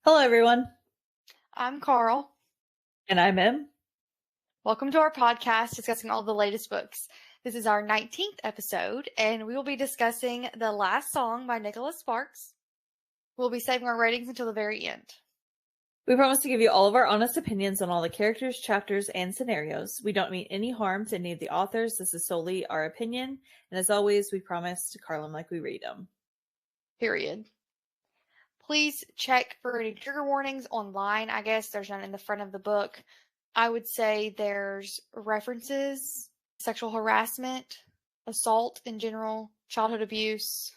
Hello, everyone. I'm Carl. And I'm Em. Welcome to our podcast discussing all the latest books. This is our 19th episode, and we will be discussing The Last Song by Nicholas Sparks. We'll be saving our ratings until the very end. We promise to give you all of our honest opinions on all the characters, chapters, and scenarios. We don't mean any harm to any of the authors. This is solely our opinion. And as always, we promise to call them like we read them. Period. Please check for any trigger warnings online. I guess there's none in the front of the book. I would say there's references, sexual harassment, assault in general, childhood abuse.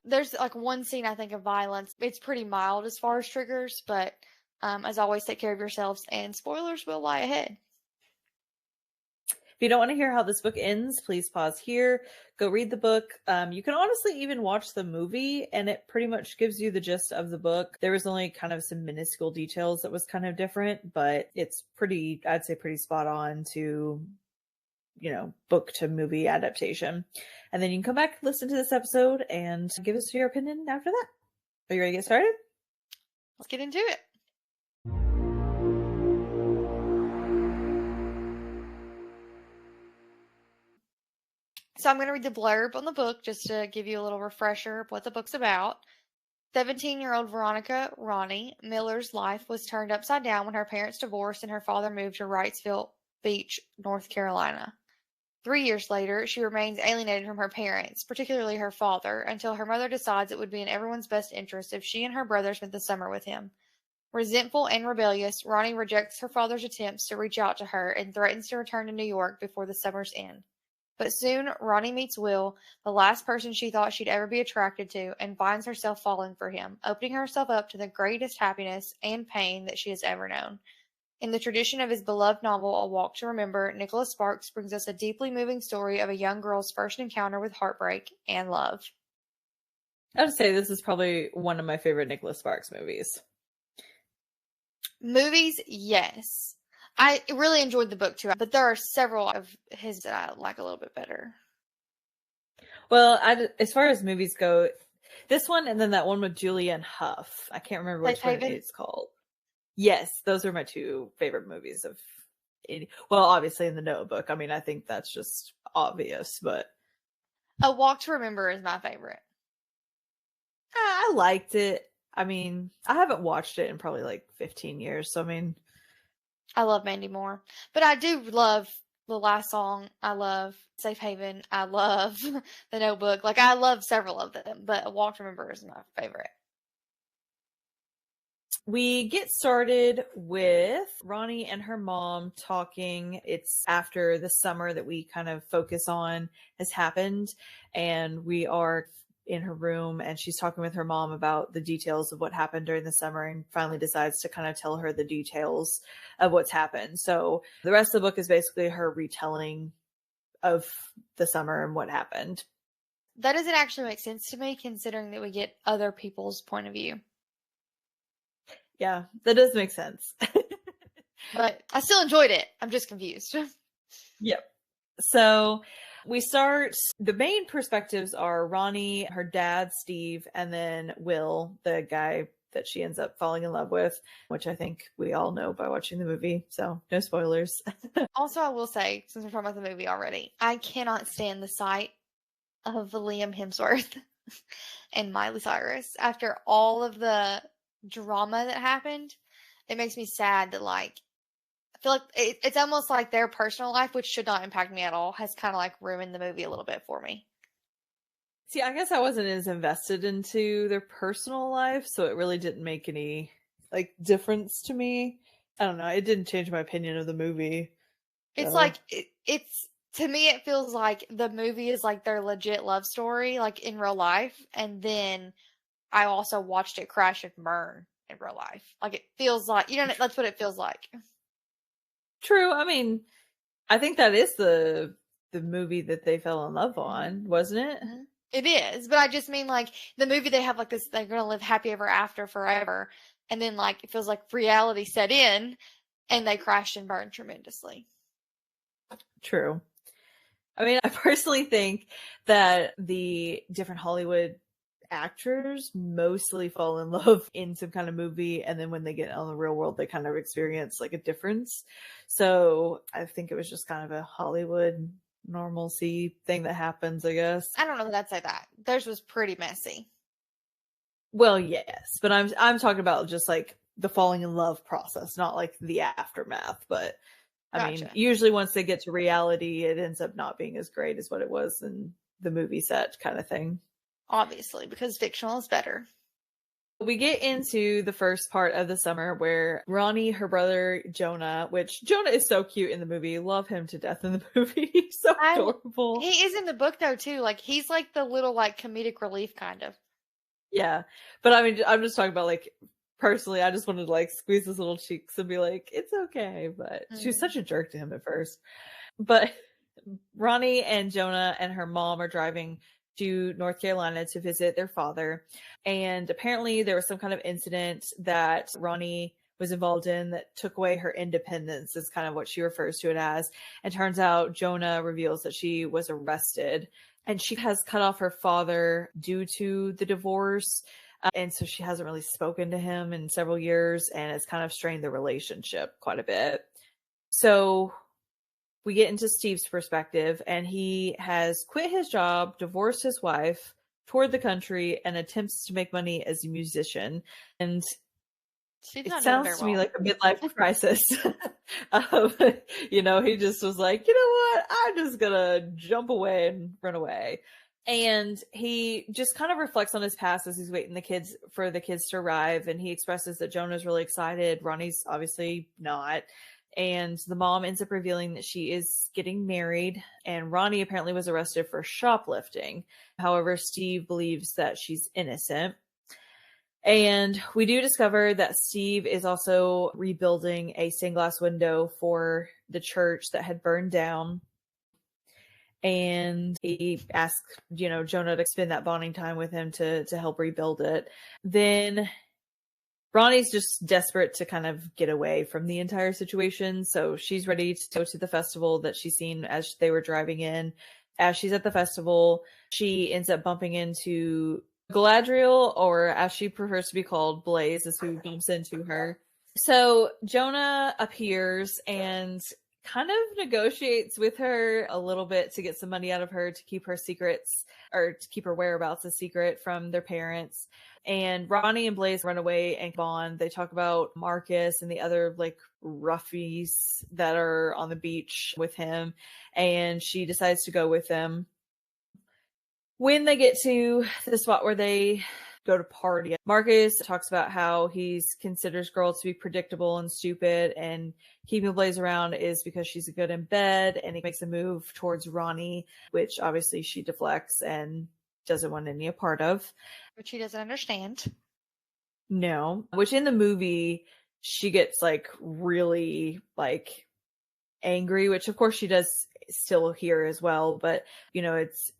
There's like one scene I think of violence. It's pretty mild as far as triggers, but as always, take care of yourselves, and spoilers will lie ahead. If you don't want to hear how this book ends, please pause here. Go read the book. You can honestly even watch the movie, and it pretty much gives you the gist of the book. There was only kind of some minuscule details that was kind of different, but it's pretty, I'd say pretty spot on to, book to movie adaptation. And then you can come back, listen to this episode, and give us your opinion after that. Are you ready to get started? Let's get into it. So I'm going to read the blurb on the book just to give you a little refresher of what the book's about. 17-year-old Veronica Ronnie Miller's life was turned upside down when her parents divorced and her father moved to Wrightsville Beach, North Carolina. 3 years later, she remains alienated from her parents, particularly her father, until her mother decides it would be in everyone's best interest if she and her brother spent the summer with him. Resentful and rebellious, Ronnie rejects her father's attempts to reach out to her and threatens to return to New York before the summer's end. But soon, Ronnie meets Will, the last person she thought she'd ever be attracted to, and finds herself falling for him, opening herself up to the greatest happiness and pain that she has ever known. In the tradition of his beloved novel, A Walk to Remember, Nicholas Sparks brings us a deeply moving story of a young girl's first encounter with heartbreak and love. I would say this is probably one of my favorite Nicholas Sparks movies. Movies, yes. I really enjoyed the book too, but there are several of his that I like a little bit better. Well, as far as movies go, this one and then that one with Julianne Hough. I can't remember which one it's called. Yes, those are my two favorite movies of any. Well, obviously in The Notebook. I mean, I think that's just obvious, but A Walk to Remember is my favorite. I liked it. I mean, I haven't watched it in probably like 15 years, so I mean, I love Mandy Moore, but I do love The Last Song. I love Safe Haven. I love The Notebook. Like, I love several of them, but A Walk to Remember is my favorite. We get started with Ronnie and her mom talking. It's after the summer that we kind of focus on has happened, and we are in her room, and she's talking with her mom about the details of what happened during the summer, and finally decides to kind of tell her the details of what's happened. So the rest of the book is basically her retelling of the summer and what happened. That doesn't actually make sense to me, considering that we get other people's point of view. Yeah, that does make sense. But I still enjoyed it. I'm just confused. Yep. So we start, the main perspectives are Ronnie, her dad, Steve, and then Will, the guy that she ends up falling in love with, which I think we all know by watching the movie. So no spoilers. Also, I will say, since we're talking about the movie already, I cannot stand the sight of Liam Hemsworth and Miley Cyrus. After all of the drama that happened, it makes me sad that, like, I feel like it's almost like their personal life, which should not impact me at all, has kind of like ruined the movie a little bit for me. See, I guess I wasn't as invested into their personal life, so it really didn't make any like difference to me. I don't know. It didn't change my opinion of the movie. It's like it's to me, it feels like the movie is like their legit love story, like in real life, and then I also watched it crash and burn in real life. Like, it feels like, that's what it feels like. True. I mean, I think that is the movie that they fell in love on, wasn't it? Mm-hmm. It is, but I just mean, like, the movie, they have like this, they're gonna live happy ever after forever, and then like it feels like reality set in, and they crashed and burned tremendously. True. I mean, I personally think that the different Hollywood actors mostly fall in love in some kind of movie, and then when they get on the real world, they kind of experience like a difference. So I think it was just kind of a Hollywood normalcy thing that happens, I guess. I don't know that I'd say that. Theirs was pretty messy. Well, yes, but I'm talking about just like the falling in love process, not like the aftermath. But I mean, Gotcha. usually once they get to reality, it ends up not being as great as what it was in the movie set kind of thing. Obviously, because fictional is better. We get into the first part of the summer where Ronnie, her brother Jonah, which Jonah is so cute in the movie. Love him to death in the movie. He's so adorable. He is in the book though too. Like he's like the little like comedic relief kind of. Yeah. But I mean, I'm just talking about like personally, I just wanted to like squeeze his little cheeks and be like, it's okay. But she was such a jerk to him at first. But Ronnie and Jonah and her mom are driving to North Carolina to visit their father. And apparently there was some kind of incident that Ronnie was involved in that took away her independence, is kind of what she refers to it as. And turns out Jonah reveals that she was arrested and she has cut off her father due to the divorce. And so she hasn't really spoken to him in several years, and it's kind of strained the relationship quite a bit. So we get into Steve's perspective, and he has quit his job, divorced his wife, toured the country, and attempts to make money as a musician. And it sounds to me like a midlife crisis. He just was like, you know what? I'm just gonna jump away and run away. And he just kind of reflects on his past as he's waiting for the kids to arrive. And he expresses that Jonah's really excited. Ronnie's obviously not. And the mom ends up revealing that she is getting married, and Ronnie apparently was arrested for shoplifting. However, Steve believes that she's innocent. And we do discover that Steve is also rebuilding a stained glass window for the church that had burned down. And he asks, Jonah to spend that bonding time with him to help rebuild it. Then Ronnie's just desperate to kind of get away from the entire situation. So she's ready to go to the festival that she's seen as they were driving in. As she's at the festival, she ends up bumping into Galadriel, or as she prefers to be called, Blaze, is who bumps into her. So Jonah appears and kind of negotiates with her a little bit to get some money out of her to keep her secrets, or to keep her whereabouts a secret from their parents. And Ronnie and Blaze run away and bond. They talk about Marcus and the other like ruffies that are on the beach with him, and she decides to go with them. When they get to the spot where they go to party, Marcus talks about how he considers girls to be predictable and stupid, and keeping Blaze around is because she's good in bed. And he makes a move towards Ronnie, which obviously she deflects and doesn't want any a part of. Which he doesn't understand. No. Which in the movie, she gets like really like angry, which of course she does still here as well. But, it's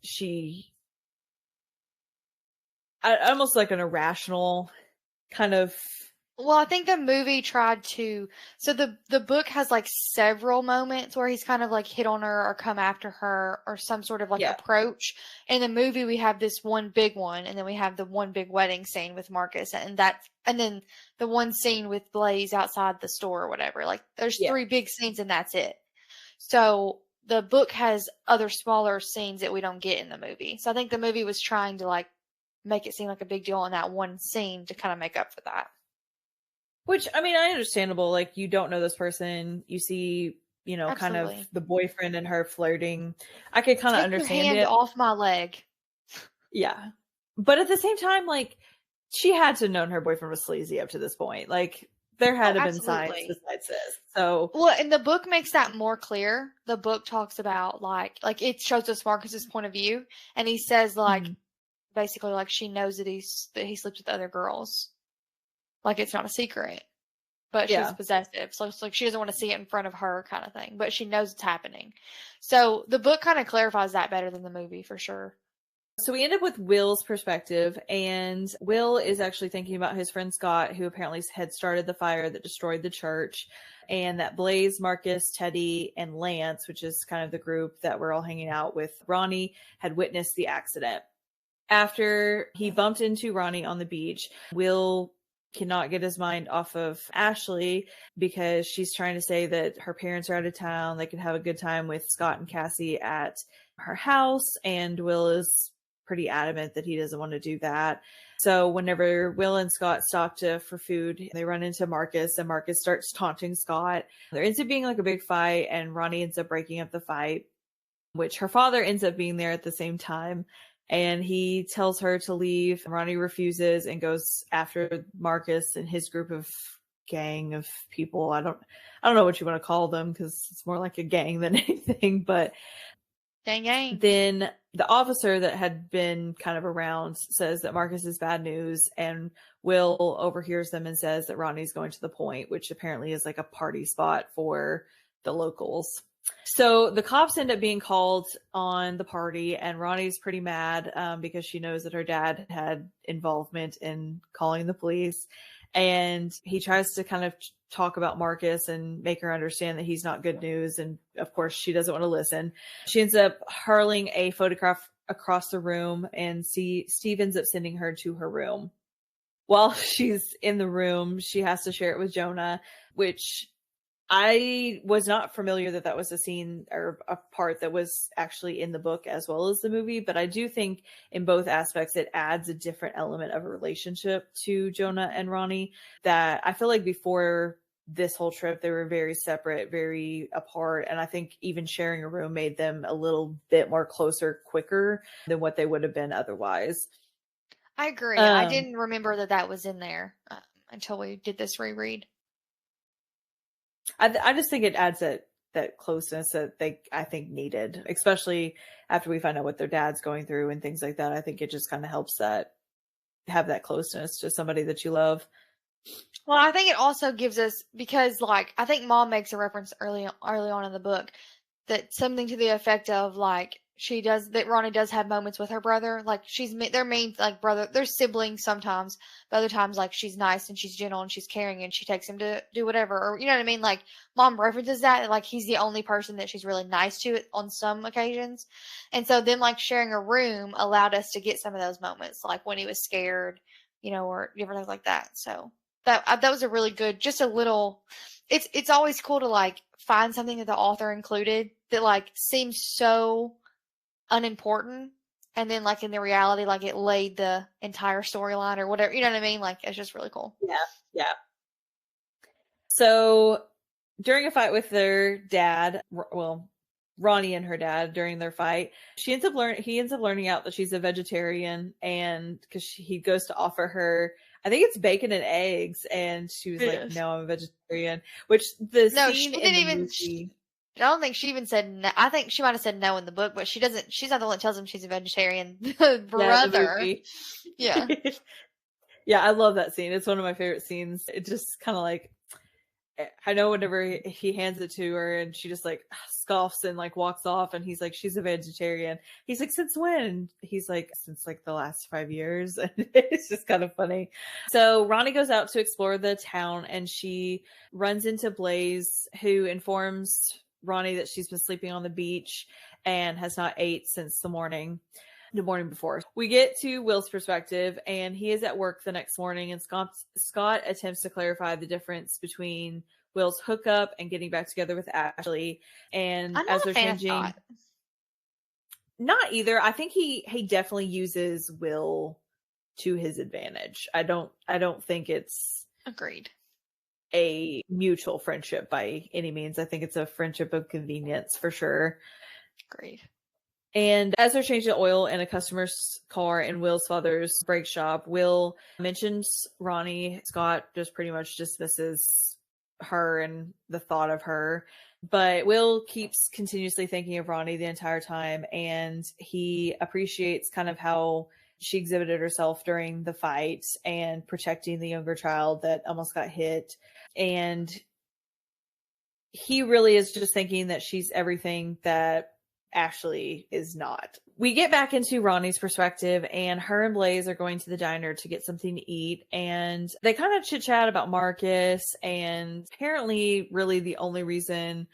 almost like an irrational kind of. Well, I think the movie tried to. So the book has like several moments where he's kind of like hit on her or come after her or some sort of like approach. In the movie, we have this one big one, and then we have the one big wedding scene with Marcus, and then the one scene with Blaze outside the store or whatever. Like there's 3 big scenes, and that's it. So the book has other smaller scenes that we don't get in the movie. So I think the movie was trying to like make it seem like a big deal in that one scene to kind of make up for that. Which, I mean, understandable. Like, you don't know this person. You see, kind of the boyfriend and her flirting. I could kind of understand your hand off my leg. Yeah. But at the same time, like, she had to have known her boyfriend was sleazy up to this point. Like, there had to have been signs besides this. So. Well, and the book makes that more clear. The book talks about, like it shows us Marcus's point of view. And he says, like, basically, like, she knows that he sleeps with other girls. Like, it's not a secret, but she's possessive. So it's like she doesn't want to see it in front of her kind of thing, but she knows it's happening. So the book kind of clarifies that better than the movie for sure. So we end up with Will's perspective, and Will is actually thinking about his friend Scott, who apparently had started the fire that destroyed the church, and that Blaze, Marcus, Teddy, and Lance, which is kind of the group that we're all hanging out with Ronnie, had witnessed the accident. After he bumped into Ronnie on the beach, Will cannot get his mind off of Ashley because she's trying to say that her parents are out of town. They could have a good time with Scott and Cassie at her house, and Will is pretty adamant that he doesn't want to do that. So whenever Will and Scott stop for food, they run into Marcus, and Marcus starts taunting Scott. There ends up being like a big fight, and Ronnie ends up breaking up the fight, which her father ends up being there at the same time. And he tells her to leave. Ronnie refuses and goes after Marcus and his group of gang of people. I don't know what you want to call them, because it's more like a gang than anything, but Gang. then the officer that had been kind of around says that Marcus is bad news, and Will overhears them and says that Ronnie's going to the Point, which apparently is like a party spot for the locals. So the cops end up being called on the party, and Ronnie's pretty mad because she knows that her dad had involvement in calling the police. And he tries to kind of talk about Marcus and make her understand that he's not good news. And of course, she doesn't want to listen. She ends up hurling a photograph across the room, and Steve ends up sending her to her room. While she's in the room, she has to share it with Jonah, which I was not familiar that was a scene or a part that was actually in the book as well as the movie, but I do think in both aspects it adds a different element of a relationship to Jonah and Ronnie that I feel like before this whole trip they were very separate, very apart, and I think even sharing a room made them a little bit more closer quicker than what they would have been otherwise. I agree. I didn't remember that was in there until we did this reread. I just think it adds that closeness that I think needed, especially after we find out what their dad's going through and things like that. I think it just kind of helps that have that closeness to somebody that you love. Well, I think it also gives us, because like I think Mom makes a reference early on in the book that something to the effect of like Ronnie does have moments with her brother. Like they're main like brother, they're siblings sometimes, but other times like she's nice and she's gentle and she's caring and she takes him to do whatever, or you know what I mean? Like Mom references that, like he's the only person that she's really nice to on some occasions. And so then like sharing a room allowed us to get some of those moments, like when he was scared, or different things like that. So that was a really good, just a little, it's always cool to like find something that the author included that like seems so unimportant, and then like in the reality like it laid the entire storyline or whatever, you know what I mean? Like it's just really cool. Yeah. So during a fight with their dad, well, Ronnie and her dad, during their fight, he ends up learning out that she's a vegetarian, and because he goes to offer her, I think it's bacon and eggs, and she was like, "No, I'm a vegetarian." Which She didn't even. movie, I don't think she even said no. I think she might have said no in the book, but she doesn't. She's not the one that tells him she's a vegetarian. The brother. Yeah. Yeah, I love that scene. It's one of my favorite scenes. It just kind of like, I know whenever he hands it to her and she just like scoffs and like walks off, and he's like, she's a vegetarian. He's like, since when? He's like, since like the last 5 years. And it's just kind of funny. So Ronnie goes out to explore the town, and she runs into Blaze, who informs Ronnie that she's been sleeping on the beach and has not ate since the morning before. We get to Will's perspective, and he is at work the next morning, and Scott attempts to clarify the difference between Will's hookup and getting back together with Ashley. And I'm as not they're a fan changing, of Scott. Not either. I think he definitely uses Will to his advantage. I don't think it's Agreed. a mutual friendship by any means. I think it's a friendship of convenience for sure. Agreed. And as they're changing oil in a customer's car in Will's father's brake shop, Will mentions Ronnie. Scott just pretty much dismisses her and the thought of her. But Will keeps continuously thinking of Ronnie the entire time, and he appreciates kind of how she exhibited herself during the fight and protecting the younger child that almost got hit. And he really is just thinking that she's everything that Ashley is not. We get back into Ronnie's perspective, and her and Blaze are going to the diner to get something to eat, and they kind of chit chat about Marcus, and apparently really the only reason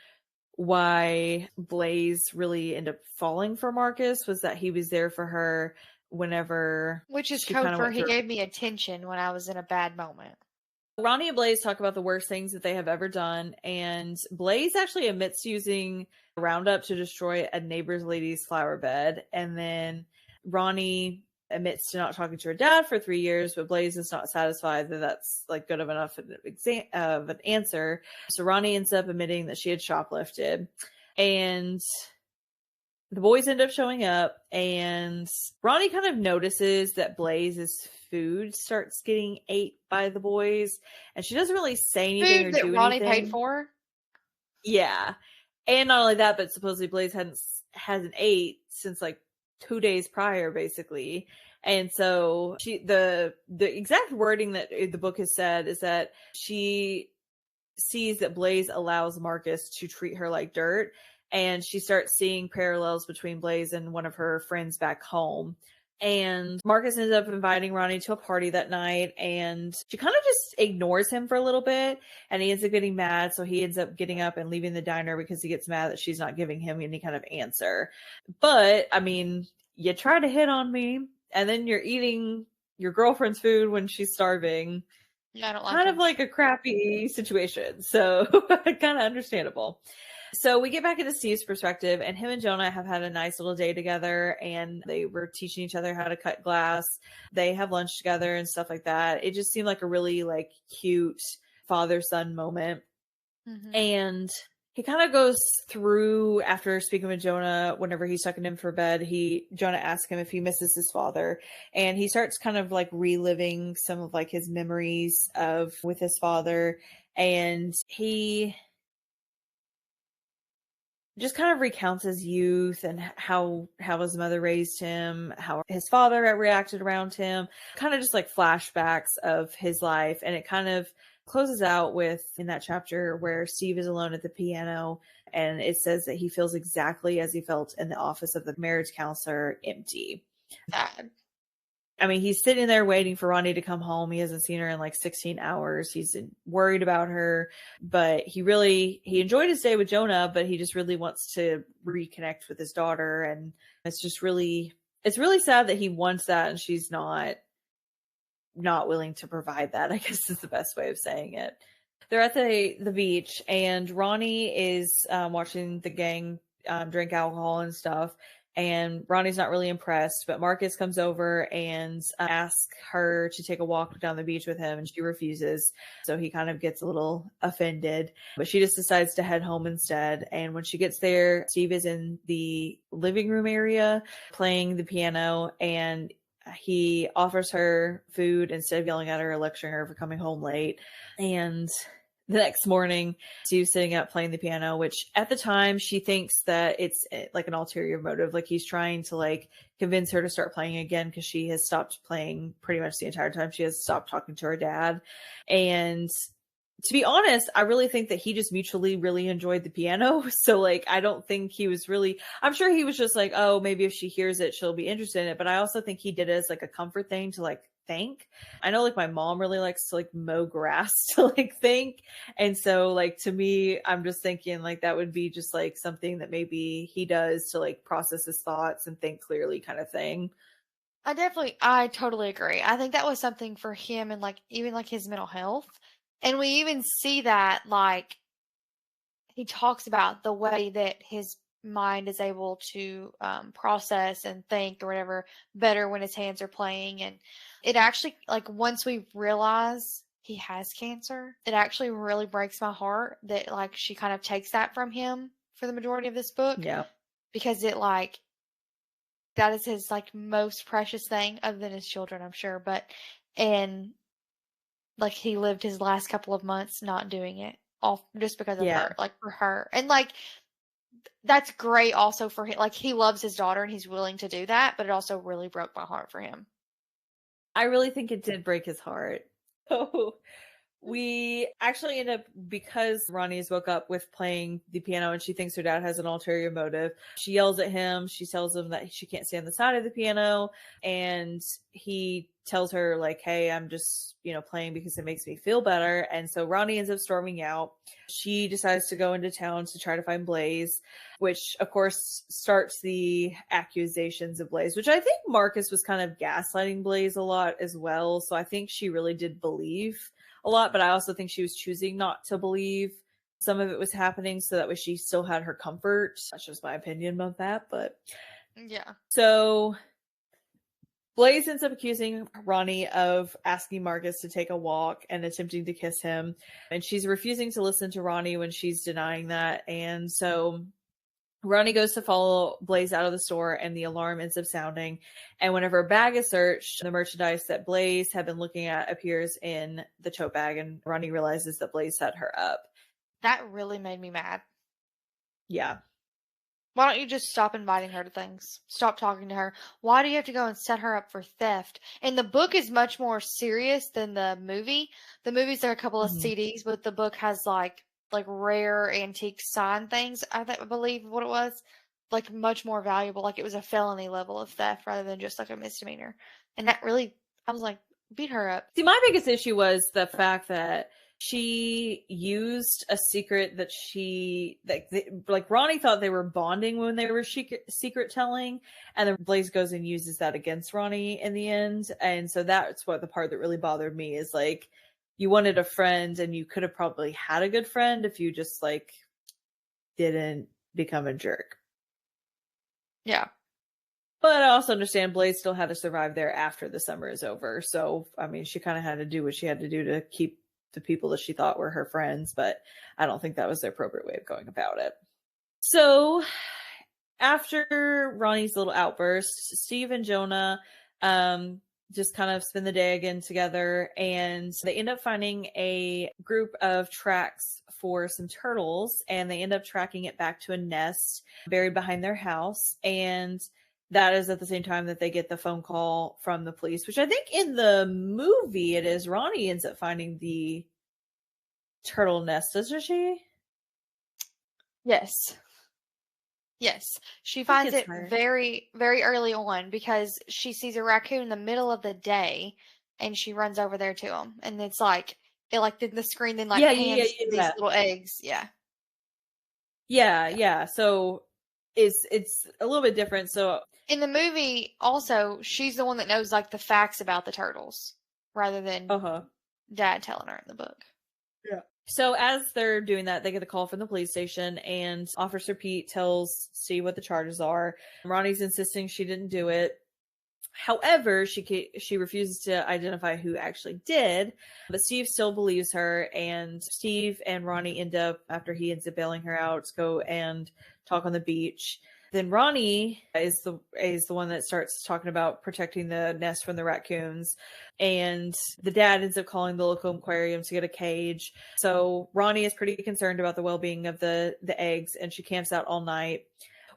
why Blaze really ended up falling for Marcus was that he was there for her whenever Which is she code kind of for went he through. gave me attention when I was in a bad moment. Ronnie and Blaze talk about the worst things that they have ever done, and Blaze actually admits using Roundup to destroy a neighbor's lady's flower bed, and then Ronnie admits to not talking to her dad for 3 years, but Blaze is not satisfied that that's like good of enough of an answer. So Ronnie ends up admitting that she had shoplifted, and the boys end up showing up, and Ronnie kind of notices that Blaze's food starts getting ate by the boys, and she doesn't really say anything or Food that do Ronnie paid anything. for? Yeah. And not only that, but supposedly Blaze hasn't ate since like 2 days prior, basically. And so the exact wording that the book has said is that she sees that Blaze allows Marcus to treat her like dirt, and she starts seeing parallels between Blaze and one of her friends back home. And Marcus ends up inviting Ronnie to a party that night, and she kind of just ignores him for a little bit, and he ends up getting mad, so he ends up getting up and leaving the diner because he gets mad that she's not giving him any kind of answer. But, I mean, you try to hit on me, and then you're eating your girlfriend's food when she's starving. Yeah, I don't like Kind of him. like a crappy situation. So kind of understandable. So we get back into Steve's perspective, and him and Jonah have had a nice little day together, and they were teaching each other how to cut glass. They have lunch together and stuff like that. It just seemed like a really like cute father-son moment. Mm-hmm. And he kind of goes through after speaking with Jonah. Whenever he's tucking him for bed, Jonah asks him if he misses his father, and he starts kind of like reliving some of like his memories of with his father, and he just kind of recounts his youth and how his mother raised him, how his father reacted around him, kind of just like flashbacks of his life. And it kind of closes out with in that chapter where Steve is alone at the piano, and it says that he feels exactly as he felt in the office of the marriage counselor, empty. Sad. I mean, he's sitting there waiting for Ronnie to come home. He hasn't seen her in like 16 hours. He's worried about her, but he enjoyed his day with Jonah, but he just really wants to reconnect with his daughter. And it's really sad that he wants that, and she's not willing to provide that, I guess is the best way of saying it. They're at the beach, and Ronnie is watching the gang drink alcohol and stuff. And Ronnie's not really impressed, but Marcus comes over and asks her to take a walk down the beach with him, and she refuses. So he kind of gets a little offended, but she just decides to head home instead. And when she gets there, Steve is in the living room area playing the piano, and he offers her food instead of yelling at her or lecturing her for coming home late. And the next morning, Steve's sitting up playing the piano, which at the time she thinks that it's like an ulterior motive. Like he's trying to like convince her to start playing again because she has stopped playing pretty much the entire time. She has stopped talking to her dad. And to be honest, I really think that he just mutually really enjoyed the piano. So like, I don't think he was really, I'm sure he was just like, oh, maybe if she hears it, she'll be interested in it. But I also think he did it as like a comfort thing to like think. I know like my mom really likes to like mow grass to like think. And so like to me, I'm just thinking like that would be just like something that maybe he does to like process his thoughts and think clearly kind of thing. I totally agree. I think that was something for him and like even like his mental health. And we even see that like he talks about the way that his mind is able to process and think or whatever better when his hands are playing. And it actually, like, once we realize he has cancer, it actually really breaks my heart that, like, she kind of takes that from him for the majority of this book Yeah. because it, like, that is his, like, most precious thing other than his children, I'm sure. And, like, he lived his last couple of months not doing it all just because of Yeah. her, like, for her. And, like, that's great also for him. Like, he loves his daughter and he's willing to do that, but it also really broke my heart for him. I really think it did break his heart. So We actually end up, because Ronnie has woke up with playing the piano and she thinks her dad has an ulterior motive. She yells at him. She tells him that she can't stay on the side of the piano. And he tells her, like, hey, I'm just, playing because it makes me feel better. And so Ronnie ends up storming out. She decides to go into town to try to find Blaze, which of course starts the accusations of Blaze, which I think Marcus was kind of gaslighting Blaze a lot as well. So I think she really did believe a lot, but I also think she was choosing not to believe some of it was happening so that way she still had her comfort. That's just my opinion of that. But yeah. So Blaze ends up accusing Ronnie of asking Marcus to take a walk and attempting to kiss him. And she's refusing to listen to Ronnie when she's denying that. And so Ronnie goes to follow Blaze out of the store and the alarm ends up sounding. And whenever a bag is searched, the merchandise that Blaze had been looking at appears in the tote bag and Ronnie realizes that Blaze set her up. That really made me mad. Yeah. Why don't you just stop inviting her to things? Stop talking to her. Why do you have to go and set her up for theft? And the book is much more serious than the movie. The movie's like a couple of CDs, but the book has like rare antique sign things, I believe what it was. Like much more valuable. Like it was a felony level of theft rather than just like a misdemeanor. And that really, I was like, beat her up. See, my biggest issue was the fact that she used a secret that like Ronnie thought they were bonding when they were secret telling, and then Blaze goes and uses that against Ronnie in the end. And so that's what the part that really bothered me is like, you wanted a friend and you could have probably had a good friend if you just like didn't become a jerk. Yeah. But I also understand Blaze still had to survive there after the summer is over. So, I mean, she kind of had to do what she had to do to keep the people that she thought were her friends, but I don't think that was the appropriate way of going about it. So after Ronnie's little outburst, Steve and Jonah just kind of spend the day again together, and they end up finding a group of tracks for some turtles, and they end up tracking it back to a nest buried behind their house. And that is at the same time that they get the phone call from the police, which I think in the movie it is Ronnie ends up finding the turtle nest, doesn't she? Yes. Yes. She finds it very, very early on because she sees a raccoon in the middle of the day and she runs over there to him. And it's like, the screen then pans to these little eggs. Yeah. Yeah. So it's a little bit different. So in the movie, also, she's the one that knows the facts about the turtles rather than Dad telling her in the book. Yeah. So as they're doing that, they get a call from the police station, and Officer Pete tells Steve what the charges are. Ronnie's insisting she didn't do it. However, she refuses to identify who actually did, but Steve still believes her, and Steve and Ronnie end up, after he ends up bailing her out, go and talk on the beach. Then Ronnie is the one that starts talking about protecting the nest from the raccoons, and the dad ends up calling the local aquarium to get a cage. So Ronnie is pretty concerned about the well-being of the eggs, and she camps out all night.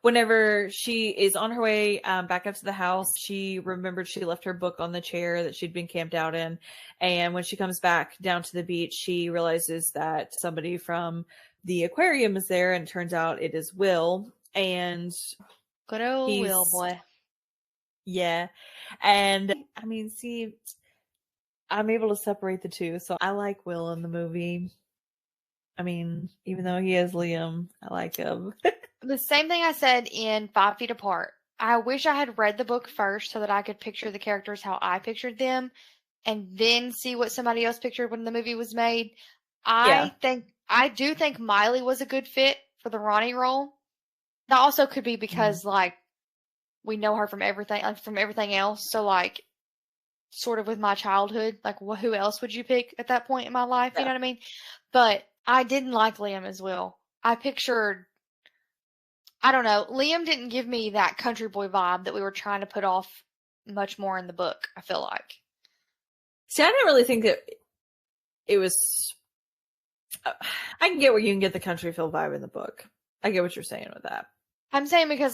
Whenever she is on her way back up to the house, she remembered she left her book on the chair that she'd been camped out in. And when she comes back down to the beach, she realizes that somebody from the aquarium is there, and it turns out it is Will. And good old Will boy. Yeah. And I mean, see, I'm able to separate the two. So I like Will in the movie. I mean, even though he is Liam, I like him. The same thing I said in 5 Feet Apart. I wish I had read the book first so that I could picture the characters how I pictured them and then see what somebody else pictured when the movie was made. I do think Miley was a good fit for the Ronnie role. That also could be because we know her from everything else. So sort of with my childhood, who else would you pick at that point in my life? Yeah. You know what I mean? But I didn't like Liam as well. I pictured, I don't know, Liam didn't give me that country boy vibe that we were trying to put off much more in the book, I feel like. See, I didn't really think that it was, I can get where you can get the country feel vibe in the book. I get what you're saying with that. I'm saying because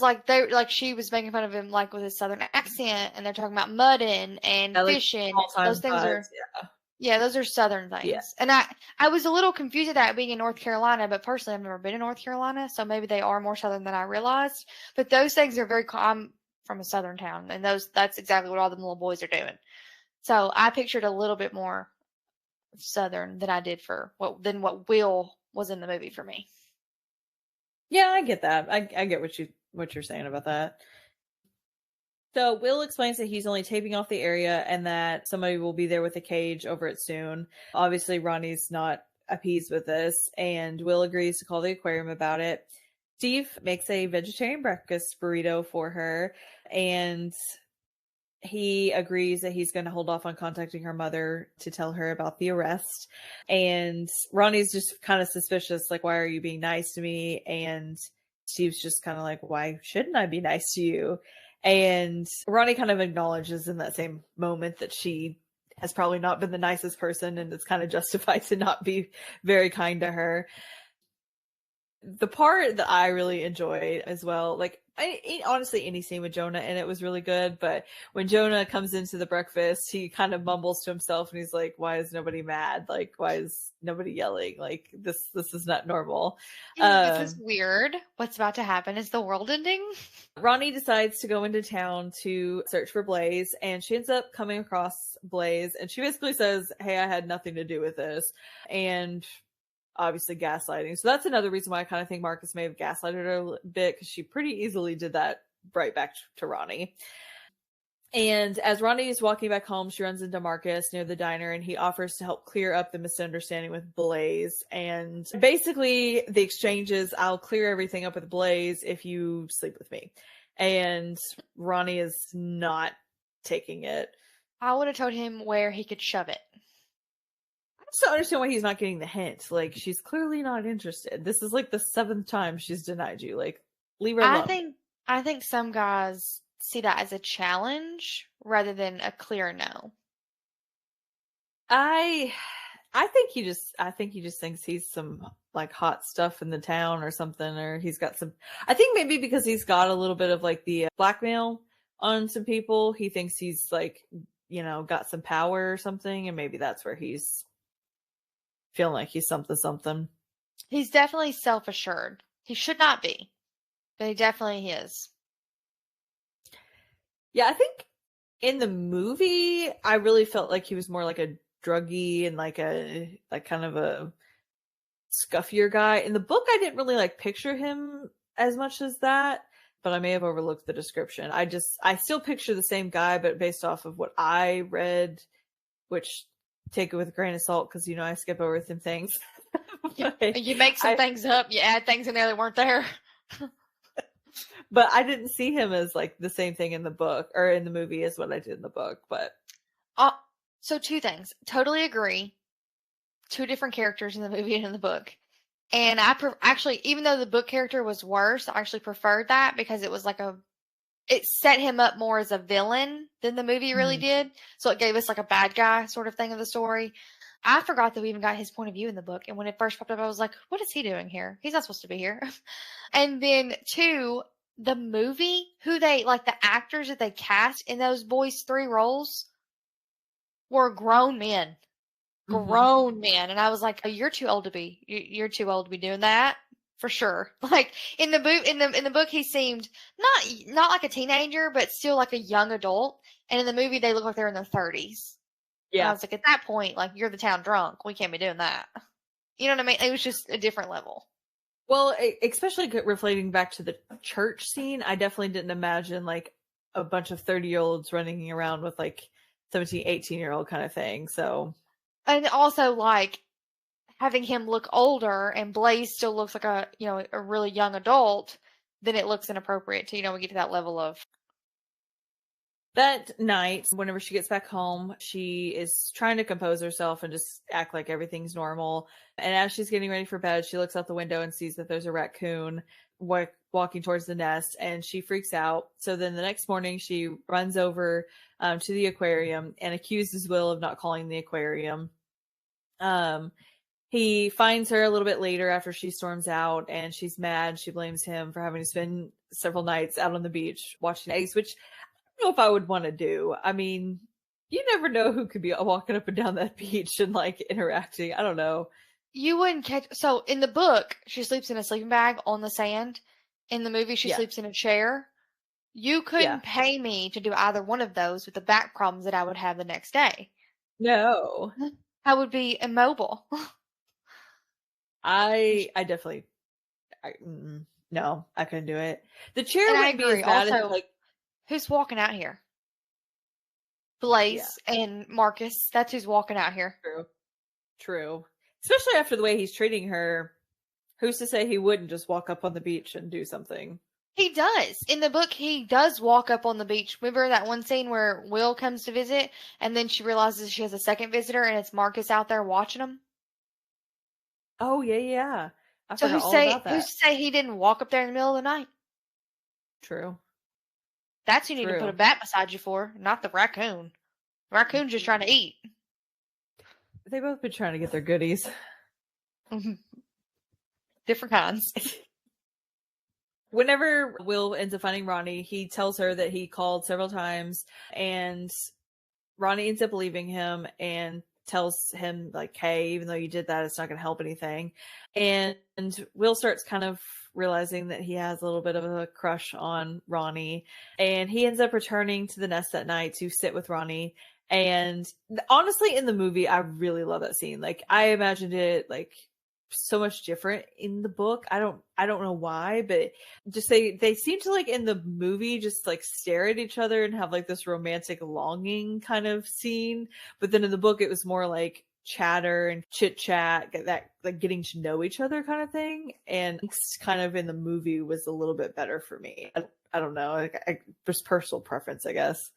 she was making fun of him with his southern accent, and they're talking about mudding and fishing. Those things are Yeah, those are southern things. Yeah. And I was a little confused at that being in North Carolina, but personally I've never been in North Carolina, so maybe they are more southern than I realized. But those things are very I'm from a southern town, and that's exactly what all them little boys are doing. So I pictured a little bit more southern than I did than what Will was in the movie for me. Yeah, I get that. I get what you're saying about that. So Will explains that he's only taping off the area and that somebody will be there with a cage over it soon. Obviously, Ronnie's not appeased with this, and Will agrees to call the aquarium about it. Steve makes a vegetarian breakfast burrito for her, and he agrees that he's going to hold off on contacting her mother to tell her about the arrest. And Ronnie's just kind of suspicious, like, why are you being nice to me? And Steve's just kind of like, why shouldn't I be nice to you? And Ronnie kind of acknowledges in that same moment that she has probably not been the nicest person, and it's kind of justified to not be very kind to her. The part that I really enjoyed as well, like honestly any scene with Jonah, and it was really good, but when Jonah comes into the breakfast, he kind of mumbles to himself and he's like, why is nobody mad? Like, why is nobody yelling? Like, this is not normal. This is weird. What's about to happen? Is the world ending? Ronnie decides to go into town to search for Blaze, and she ends up coming across Blaze, and she basically says, hey, I had nothing to do with this. And obviously gaslighting. So that's another reason why I kind of think Marcus may have gaslighted her a bit, because she pretty easily did that right back to Ronnie. And as Ronnie is walking back home, she runs into Marcus near the diner, and he offers to help clear up the misunderstanding with Blaze. And basically the exchange is, I'll clear everything up with Blaze if you sleep with me. And Ronnie is not taking it. I would have told him where he could shove it. I just don't understand why he's not getting the hint. Like, she's clearly not interested. This is like the 7th time she's denied you. Like, leave her alone. I think some guys see that as a challenge rather than a clear no. I think he just thinks he's some like hot stuff in the town or something, or he's got some. I think maybe because he's got a little bit of like the blackmail on some people, he thinks he's like, got some power or something, and maybe that's where he's feeling like he's something. He's definitely self-assured. He should not be, but he definitely is. Yeah, I think in the movie, I really felt like he was more like a druggy and like kind of a scuffier guy. In the book, I didn't really like picture him as much as that, but I may have overlooked the description. I still picture the same guy, but based off of what I read, which take it with a grain of salt, because I skip over some things. You make some things up, you add things in there that weren't there. But I didn't see him as like the same thing in the book or in the movie as what I did in the book. But so 2 things. Totally agree. 2 different characters in the movie and in the book. And actually, even though the book character was worse, I actually preferred that because it was like it set him up more as a villain than the movie really did. So it gave us like a bad guy sort of thing of the story. I forgot that we even got his point of view in the book. And when it first popped up, I was like, what is he doing here? He's not supposed to be here. And then 2, the movie, the actors that they cast in those boys' 3 roles were grown men. Grown men. And I was like, oh, you're too old to be doing that. For sure. Like in the book he seemed not like a teenager, but still like a young adult. And in the movie they look like they're in their 30s. Yeah. And I was like, at that point, like, you're the town drunk. We can't be doing that. You know what I mean? It was just a different level. Well, especially reflecting back to the church scene, I definitely didn't imagine like a bunch of 30-year-olds running around with like 17, 18-year-old kind of thing. So, and also like having him look older and Blaze still looks like a really young adult, then it looks inappropriate to, we get to that level of. That night, whenever she gets back home, she is trying to compose herself and just act like everything's normal. And as she's getting ready for bed, she looks out the window and sees that there's a raccoon walking towards the nest, and she freaks out. So then the next morning, she runs over to the aquarium and accuses Will of not calling the aquarium. He finds her a little bit later after she storms out, and she's mad. She blames him for having to spend several nights out on the beach watching eggs, which I don't know if I would want to do. I mean, You never know who could be walking up and down that beach and like interacting. I don't know. You wouldn't catch. So in the book, she sleeps in a sleeping bag on the sand. In the movie, she Yeah. sleeps in a chair. You Yeah. couldn't pay me to do either one of those with the back problems that I would have the next day. No. I would be immobile. I definitely no, I couldn't do it. The chair And I wouldn't be as agree. bad as Also, like who's walking out here? yeah, Blaze and Marcus. That's who's walking out here. true. True. Especially after the way he's treating her. Who's to say he wouldn't just walk up on the beach and do something? He does. In the book, he does walk up on the beach. Remember that one scene where Will comes to visit and then she realizes she has a second visitor and it's Marcus out there watching him? Oh yeah, yeah. I So forgot all about who's that. to say he didn't walk up there in the middle of the night? True. That's who you need to put a True. bat beside you for, not the raccoon. The raccoon's just trying to eat. They both been trying to get their goodies. Different kinds. Whenever Will ends up finding Ronnie, he tells her that he called several times, and Ronnie ends up leaving him and tells him like, hey, even though you did that, it's not going to help anything. And Will starts kind of realizing that he has a little bit of a crush on Ronnie, and he ends up returning to the nest that night to sit with Ronnie. And honestly, in the movie, I really love that scene. Like, I imagined it like so much different in the book. I don't know why, but just they seem to like in the movie just like stare at each other and have like this romantic longing kind of scene. But then in the book it was more like chatter and chit chat, that like getting to know each other kind of thing. And kind of in the movie was a little bit better for me. I don't know, like just personal preference, I guess.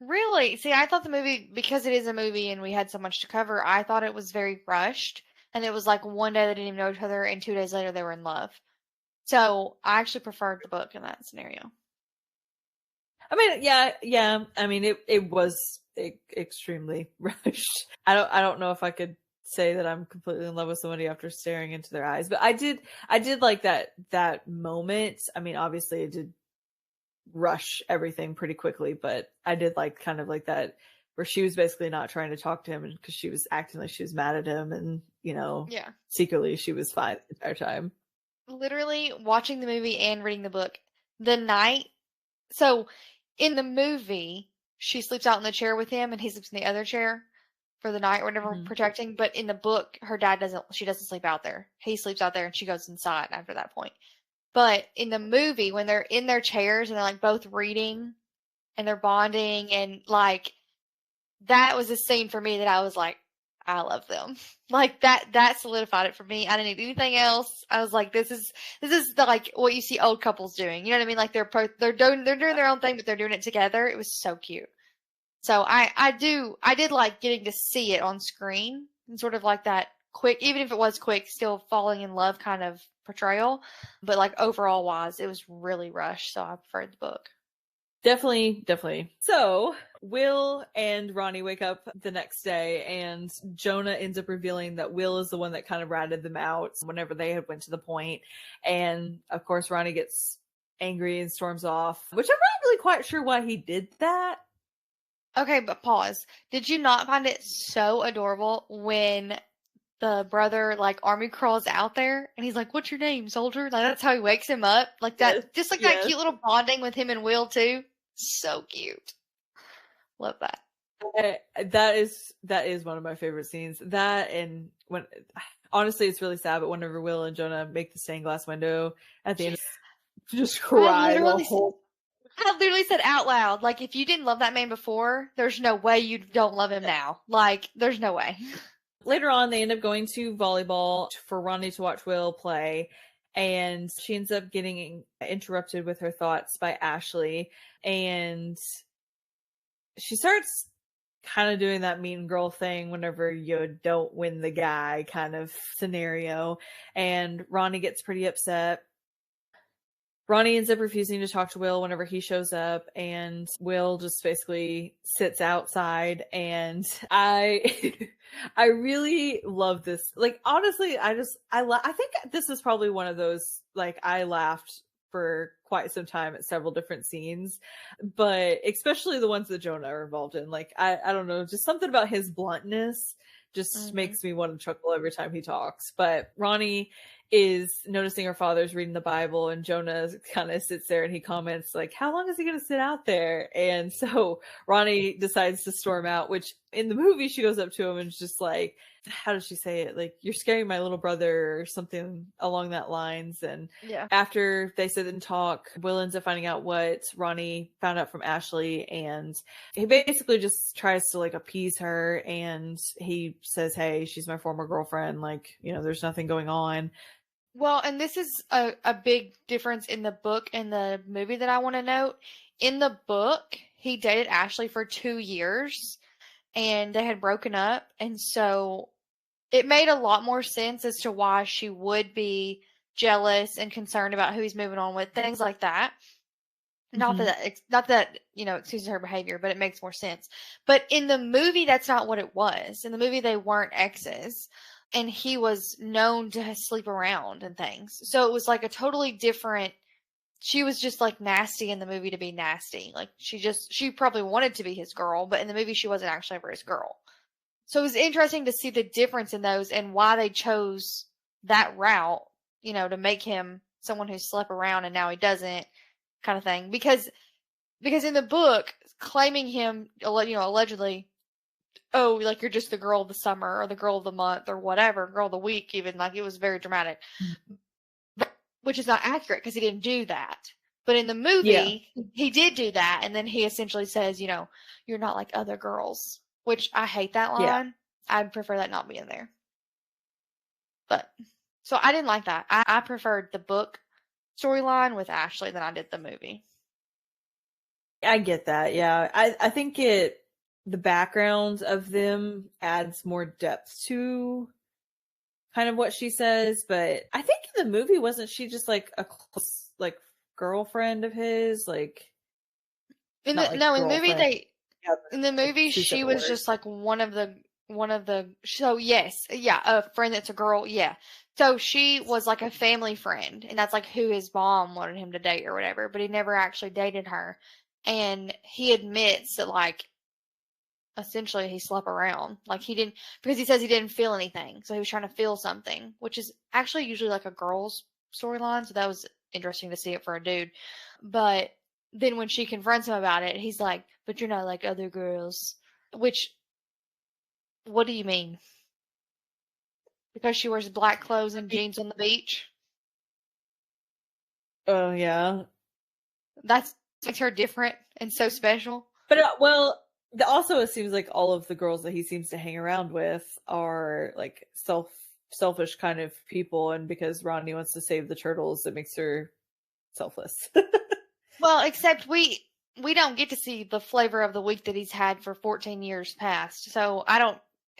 Really? See, I thought the movie, because it is a movie and we had so much to cover, I thought it was very rushed. And it was like one day they didn't even know each other, and 2 days later they were in love. So I actually preferred the book in that scenario. I mean, yeah. I mean, it was extremely rushed. I don't know if I could say that I'm completely in love with somebody after staring into their eyes, but I did like that moment. I mean, obviously, it did rush everything pretty quickly, but I did like kind of like that where she was basically not trying to talk to him because she was acting like she was mad at him, and Yeah. secretly she was fine the entire time. Literally watching the movie and reading the book. The night, so in the movie, she sleeps out in the chair with him and he sleeps in the other chair for the night or whatever, Mhm. protecting. But in the book, she doesn't sleep out there. He sleeps out there and she goes inside after that point. But in the movie, when they're in their chairs and they're like both reading and they're bonding and like that was a scene for me that I was like, I love them. Like that solidified it for me. I didn't need anything else. I was like, this is like what you see old couples doing. You know what I mean? Like they're doing their own thing, but they're doing it together. It was so cute. So I did like getting to see it on screen and sort of like that quick, even if it was quick, still falling in love kind of portrayal. But like overall wise, it was really rushed. So I preferred the book. Definitely, definitely. So Will and Ronnie wake up the next day, and Jonah ends up revealing that Will is the one that kind of ratted them out whenever they had went to the point. And of course, Ronnie gets angry and storms off, which I'm not really quite sure why he did that. Okay, but pause. Did you not find it so adorable when the brother like army crawls out there and he's like, "What's your name, soldier?" Like that's how he wakes him up. Like Yes, that, just like that yes. cute little bonding with him and Will too. So cute. Love that. That is one of my favorite scenes. That and when honestly, it's really sad, but whenever Will and Jonah make the stained glass window at the end, just I cry the literally, whole. I literally said out loud, like, if you didn't love that man before, there's no way you don't love him now. Like, there's no way. Later on, they end up going to volleyball for Ronnie to watch Will play, and she ends up getting interrupted with her thoughts by Ashley, and she starts kind of doing that mean girl thing whenever you don't win the guy kind of scenario, and Ronnie gets pretty upset. Ronnie ends up refusing to talk to Will whenever he shows up, and Will just basically sits outside. And I, I really love this. Like honestly, I think this is probably one of those like I laughed for quite some time at several different scenes, but especially the ones that Jonah are involved in. Like, I don't know, just something about his bluntness just makes me want to chuckle every time he talks. But Ronnie is noticing her father's reading the Bible, and Jonah kind of sits there and he comments like, how long is he going to sit out there? And so Ronnie decides to storm out, which in the movie she goes up to him and is just like, how does she say it? Like, you're scaring my little brother, or something along that lines. And after they sit and talk, Will ends up finding out what Ronnie found out from Ashley, and he basically just tries to like appease her, and he says, hey, she's my former girlfriend, like, you know, there's nothing going on. Well, and this is a big difference in the book and the movie that I want to note. In the book, he dated Ashley for 2 years, and they had broken up, and so it made a lot more sense as to why she would be jealous and concerned about who he's moving on with, things like that. Not that, you know, excuses her behavior, but it makes more sense. But in the movie, that's not what it was. In the movie, they weren't exes, and he was known to sleep around and things. So it was like a totally different. She was just like nasty in the movie to be nasty. Like she probably wanted to be his girl, but in the movie, she wasn't actually ever his girl. So it was interesting to see the difference in those and why they chose that route, you know, to make him someone who slept around and now he doesn't, kind of thing. Because in the book, claiming him, you know, allegedly, oh, like you're just the girl of the summer or the girl of the month or whatever, girl of the week, even, like it was very dramatic, which is not accurate because he didn't do that. But in the movie, he did do that, and then he essentially says, you know, you're not like other girls. Which I hate that line. I'd prefer that not be in there. But, so I didn't like that. I preferred the book storyline with Ashley than I did the movie. I get that, yeah. I think the background of them adds more depth to kind of what she says, but I think in the movie, wasn't she just like a close, like, girlfriend of his? Like, in the movie she was just like one of the so yes, yeah, a friend that's a girl, yeah. So she was like a family friend, and that's like who his mom wanted him to date or whatever, but he never actually dated her. And he admits that, like, essentially he slept around. Like, he didn't, because he says he didn't feel anything, so he was trying to feel something, which is actually usually like a girl's storyline, so that was interesting to see it for a dude. But then when she confronts him about it, he's like, but you're not like other girls. Which, what do you mean? Because she wears black clothes and jeans on the beach? Oh, yeah. That makes her different and so special. But, well, also it seems like all of the girls that he seems to hang around with are, like, selfish kind of people, and because Ronnie wants to save the turtles, it makes her selfless. Well, except we don't get to see the flavor of the week that he's had for 14 years past. So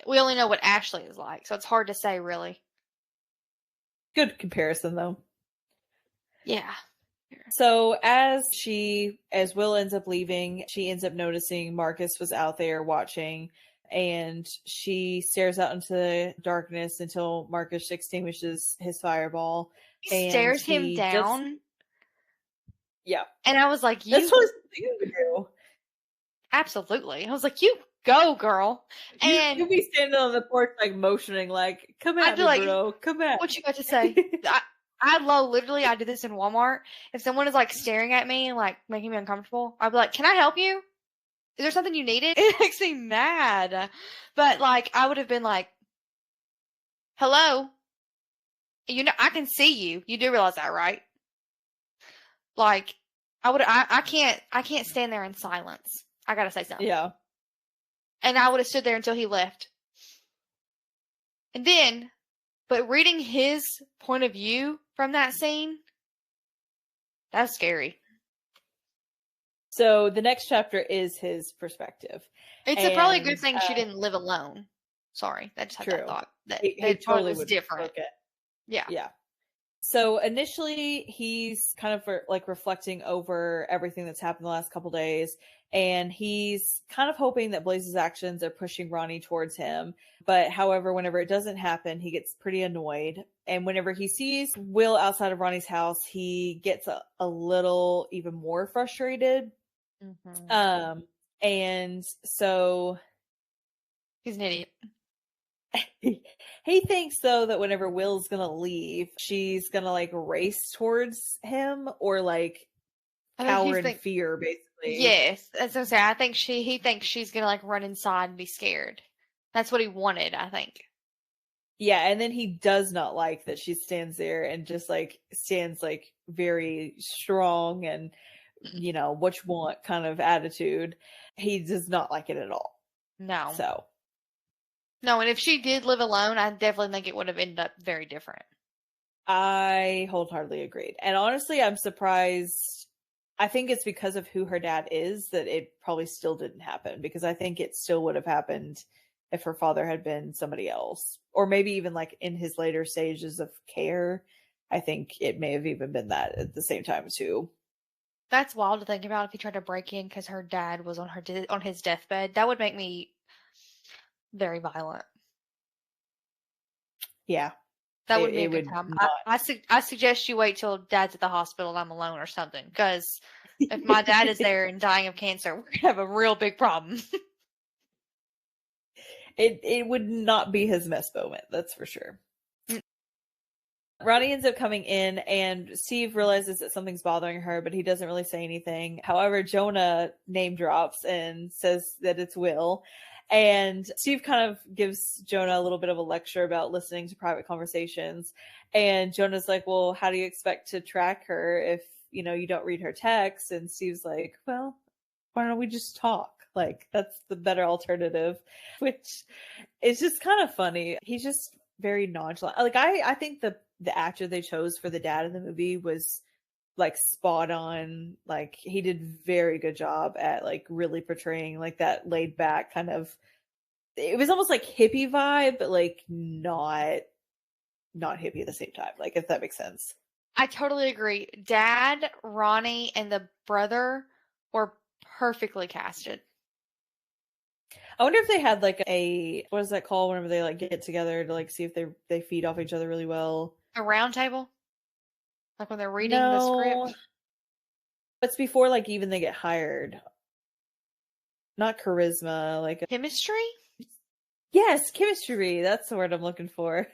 we only know what Ashley is like. So it's hard to say, really. Good comparison, though. Yeah. So as Will ends up leaving, she ends up noticing Marcus was out there watching, and she stares out into the darkness until Marcus extinguishes his fireball. He stares him down. Yeah. And I was like, that's what you would do. Absolutely. I was like, you go, girl. And you'd be standing on the porch, like, motioning, like, come at me, like, bro. Come at me. What you got to say? Literally, I did this in Walmart. If someone is, like, staring at me and, like, making me uncomfortable, I'd be like, can I help you? Is there something you needed? It makes me mad. But, like, I would have been like, hello? You know, I can see you. You do realize that, right? Like, I can't stand there in silence. I gotta say something. Yeah. And I would have stood there until he left. And then, but reading his point of view from that scene, that's scary. So the next chapter is his perspective. It's probably a good thing she didn't live alone. Sorry, I just had that thought. That he it totally was different. Yeah. So initially, he's kind of like reflecting over everything that's happened the last couple days, and he's kind of hoping that Blaze's actions are pushing Ronnie towards him. But however, whenever it doesn't happen, he gets pretty annoyed. And whenever he sees Will outside of Ronnie's house, he gets a little even more frustrated. Mm-hmm. And so He's an idiot. he thinks though that whenever Will's gonna leave, she's gonna like race towards him or like I think cower he's in think fear, basically. yes, that's what I'm saying. I think he thinks she's gonna like run inside and be scared. That's what he wanted, I think. Yeah, and then he does not like that she stands there and just like stands like very strong and what you want kind of attitude. He does not like it at all. No. So No, and if she did live alone, I definitely think it would have ended up very different. I wholeheartedly agreed. And honestly, I'm surprised. I think it's because of who her dad is that it probably still didn't happen because I think it still would have happened if her father had been somebody else or maybe even like in his later stages of care. I think it may have even been that at the same time too. That's wild to think about if he tried to break in because her dad was on on his deathbed. That would make me very violent. Yeah, That would be a it good would time. not. I suggest you wait till dad's at the hospital and I'm alone or something. Because if my dad is there and dying of cancer, we're gonna have a real big problem. It would not be his best moment, that's for sure. Ronnie ends up coming in and Steve realizes that something's bothering her, but he doesn't really say anything. However, Jonah name drops and says that it's Will. And Steve kind of gives Jonah a little bit of a lecture about listening to private conversations. And Jonah's like, well, how do you expect to track her if, you don't read her text? And Steve's like, well, why don't we just talk? Like, that's the better alternative, which is just kind of funny. He's just very nonchalant. Like, I think the actor they chose for the dad in the movie was like spot on. Like, he did very good job at like really portraying like that laid back kind of, it was almost like hippie vibe, but like not hippie at the same time. Like, if that makes sense. I totally agree. Dad, Ronnie, and the brother were perfectly casted. I wonder if they had like what is that called whenever they like get together to like see if they feed off each other really well. A round table? Like when they're reading the No, script? it's before like even they get hired. Not charisma, like Chemistry? yes, chemistry. That's the word I'm looking for.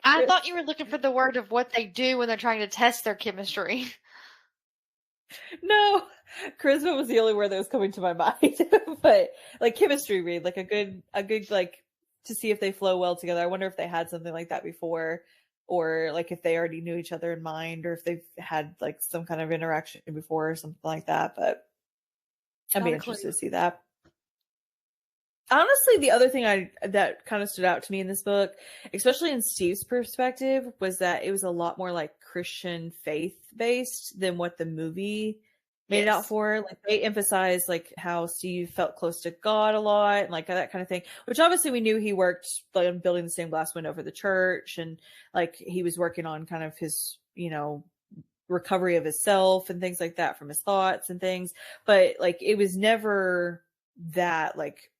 I thought you were looking for the word of what they do when they're trying to test their chemistry. No, charisma was the only word that was coming to my mind. But like chemistry read, like a good like to see if they flow well together. I wonder if they had something like that before, or like if they already knew each other in mind, or if they've had like some kind of interaction before or something like that. But I'd Not be a clue. interested to see that. Honestly, the other thing that kind of stood out to me in this book, especially in Steve's perspective, was that it was a lot more like Christian faith based than what the movie made it out Yes. for. Like they emphasized like how Steve felt close to God a lot and like that kind of thing. Which obviously we knew he worked like on building the stained glass window for the church and like he was working on kind of his, recovery of himself and things like that from his thoughts and things. But like it was never that like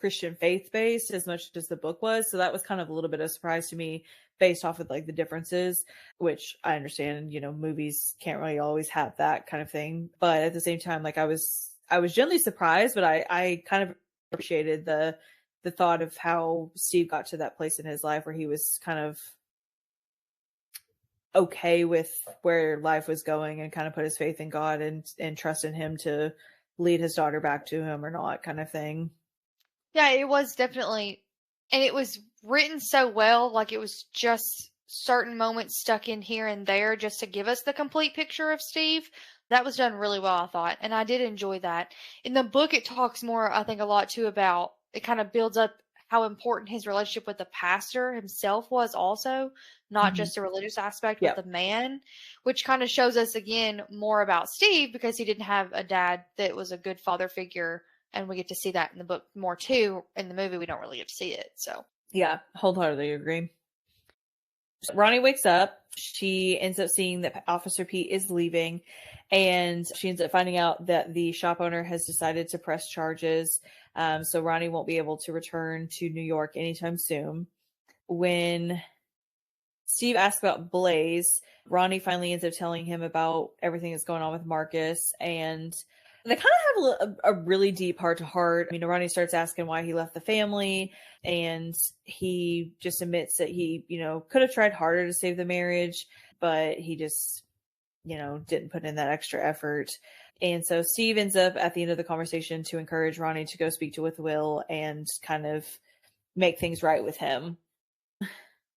Christian faith based as much as the book was. So that was kind of a little bit of a surprise to me based off of like the differences, which I understand, movies can't really always have that kind of thing. But at the same time, like I was generally surprised, but I kind of appreciated the thought of how Steve got to that place in his life where he was kind of okay with where life was going and kind of put his faith in God and trust in him to lead his daughter back to him or not kind of thing. Yeah, it was definitely, and it was written so well, like it was just certain moments stuck in here and there just to give us the complete picture of Steve. That was done really well, I thought, and I did enjoy that. In the book, it talks more, I think, a lot too about it kind of builds up how important his relationship with the pastor himself was also, not Mhm. just the religious aspect, but Yep. the man, which kind of shows us again more about Steve because he didn't have a dad that was a good father figure, and we get to see that in the book more too. In the movie, we don't really get to see it. So Yeah, wholeheartedly agree. Ronnie wakes up. She ends up seeing that Officer Pete is leaving, and she ends up finding out that the shop owner has decided to press charges. So Ronnie won't be able to return to New York anytime soon. When Steve asks about Blaze, Ronnie finally ends up telling him about everything that's going on with Marcus, and they kind of have a really deep heart to heart. Ronnie starts asking why he left the family, and he just admits that he, could have tried harder to save the marriage, but he just, didn't put in that extra effort. And so Steve ends up at the end of the conversation to encourage Ronnie to go speak with Will and kind of make things right with him.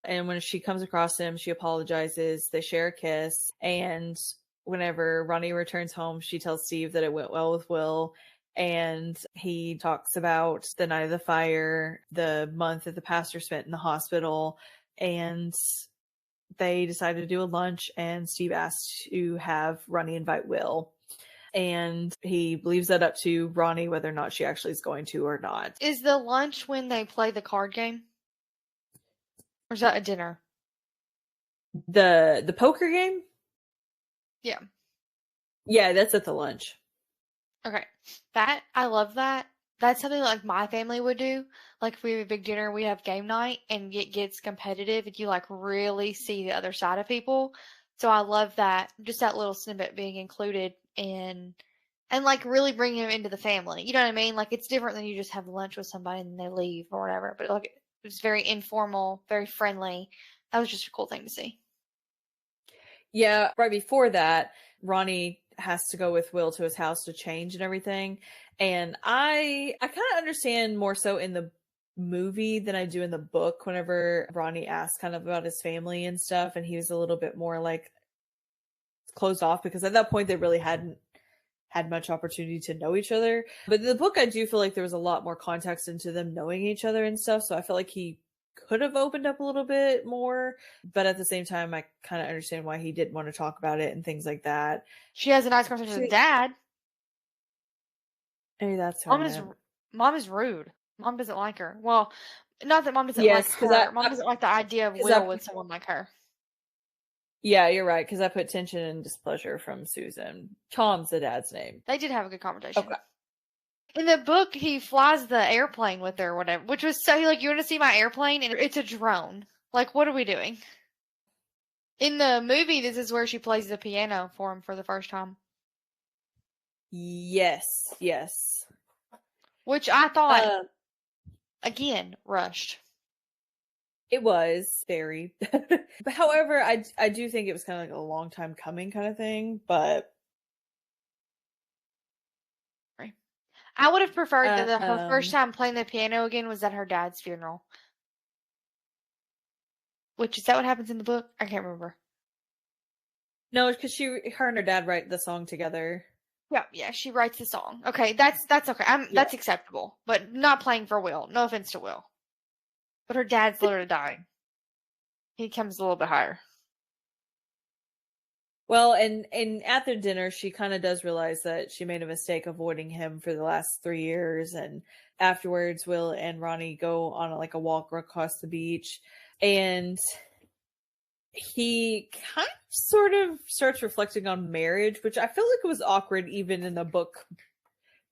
And when she comes across him, she apologizes. They share a kiss. And whenever Ronnie returns home, she tells Steve that it went well with Will. And he talks about the night of the fire, the month that the pastor spent in the hospital. And they decided to do a lunch. And Steve asked to have Ronnie invite Will. And he leaves that up to Ronnie whether or not she actually is going to or not. Is the lunch when they play the card game? Or is that a dinner? The poker game? Yeah. Yeah, that's at the lunch. Okay. I love that. That's something like my family would do. Like if we have a big dinner, we have game night and it gets competitive and you really see the other side of people. So I love that. Just that little snippet being included and really bringing them into the family. You know what I mean? It's different than you just have lunch with somebody and then they leave or whatever. But it's very informal, very friendly. That was just a cool thing to see. Yeah, right before that, Ronnie has to go with Will to his house to change and everything. And I kind of understand more so in the movie than I do in the book whenever Ronnie asks kind of about his family and stuff. And he was a little bit more closed off because at that point they really hadn't had much opportunity to know each other. But in the book, I do feel like there was a lot more context into them knowing each other and stuff. So I felt like he could have opened up a little bit more. But at the same time, I kind of understand why he didn't want to talk about it and things like that. She has a nice conversation with Dad. Maybe that's Mom is rude. Mom doesn't like her. Well, not that Mom doesn't like her. Mom doesn't like the idea of Will with someone like her. Yeah, you're right, because I put tension and displeasure from Susan. Tom's the dad's name. They did have a good conversation. Okay. In the book, he flies the airplane with her or whatever, which was so, you want to see my airplane? And it's a drone. What are we doing? In the movie, this is where she plays the piano for him for the first time. Yes. Which I thought, again, rushed. It was very. But however, I do think it was kind of a long time coming kind of thing, but. I would have preferred that her first time playing the piano again was at her dad's funeral. Which, is that what happens in the book? I can't remember. No, because her and her dad write the song together. Yeah, she writes the song. Okay, that's okay. That's acceptable, but not playing for Will. No offense to Will, but her dad's literally dying. He comes a little bit higher. Well, and at their dinner, she kind of does realize that she made a mistake avoiding him for the last 3 years, and afterwards, Will and Ronnie go on a walk across the beach, and he kind of sort of starts reflecting on marriage, which I feel like it was awkward even in the book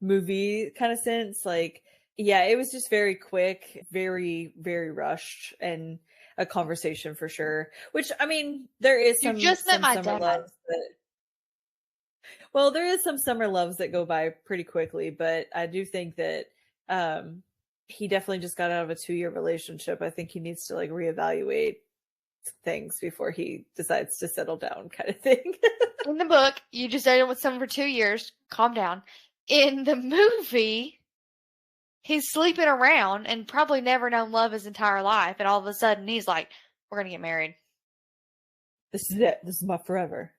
movie kind of sense. It was just very quick, very, very rushed, and a conversation for sure. Which, there is some summer loves there is some summer loves that go by pretty quickly, but I do think that he definitely just got out of a 2-year relationship. I think he needs to reevaluate things before he decides to settle down, kind of thing. In the book, you just dated with someone for 2 years. Calm down. In the movie, he's sleeping around and probably never known love his entire life, and all of a sudden he's like, "We're gonna get married. This is it. This is my forever."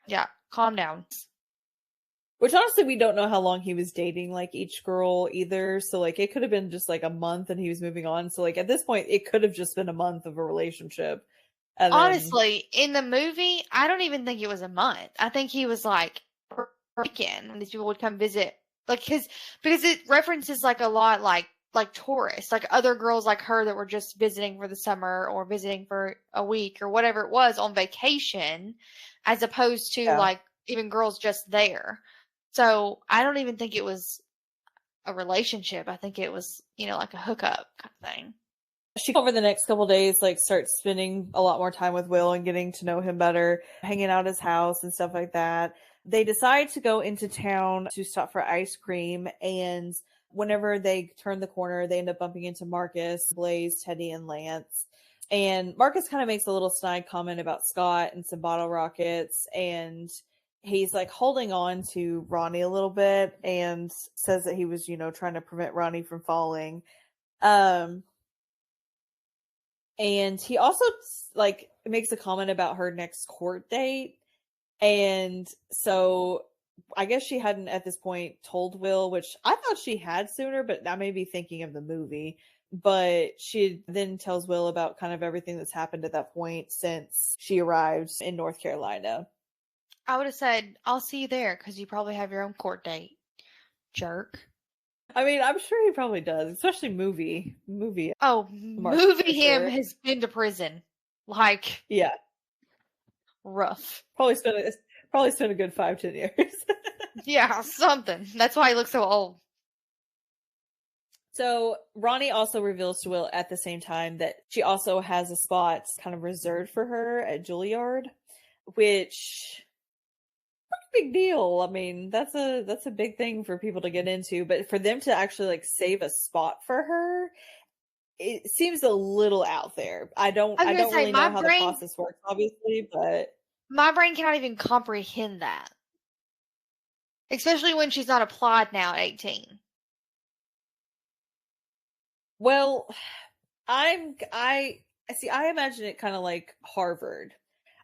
Yeah, calm down. Which honestly, we don't know how long he was dating each girl either. So it could have been just a month and he was moving on. So at this point, it could have just been a month of a relationship. And honestly, in the movie, I don't even think it was a month. I think he was weekend when these people would come visit, because it references a lot like tourists, like other girls like her that were just visiting for the summer or visiting for a week or whatever it was on vacation, as opposed to Yeah. like even girls just there. So I don't even think it was a relationship. I think it was, like a hookup kind of thing. She, over the next couple days, like starts spending a lot more time with Will and getting to know him better, hanging out at his house and stuff like that. They decide to go into town to stop for ice cream, and whenever they turn the corner, they end up bumping into Marcus, Blaze, Teddy, and Lance. And Marcus kind of makes a little snide comment about Scott and some bottle rockets, and he's like holding on to Ronnie a little bit and says that he was, trying to prevent Ronnie from falling. Um, and he also like makes a comment about her next court date. And so I guess she hadn't at this point told Will, which I thought she had sooner, but I may be thinking of the movie. But she then tells Will about kind of everything that's happened at that point since she arrived in North Carolina. I would have said, I'll see you there because you probably have your own court date, jerk. I mean, I'm sure he probably does, especially movie. Oh, Marcus movie for him sure. has been to prison. Like, Yeah, rough. probably spent a good 5-10 years. Yeah, something. That's why he looks so old. So Ronnie also reveals to Will at the same time that she also has a spot kind of reserved for her at Juilliard, which big deal. I mean, that's a big thing for people to get into, but for them to actually like save a spot for her, it seems a little out there. I don't I was I gonna don't say really know how the process works, obviously, but my brain cannot even comprehend that, especially when she's not applied now at 18. well, I see. I imagine it kind of like Harvard.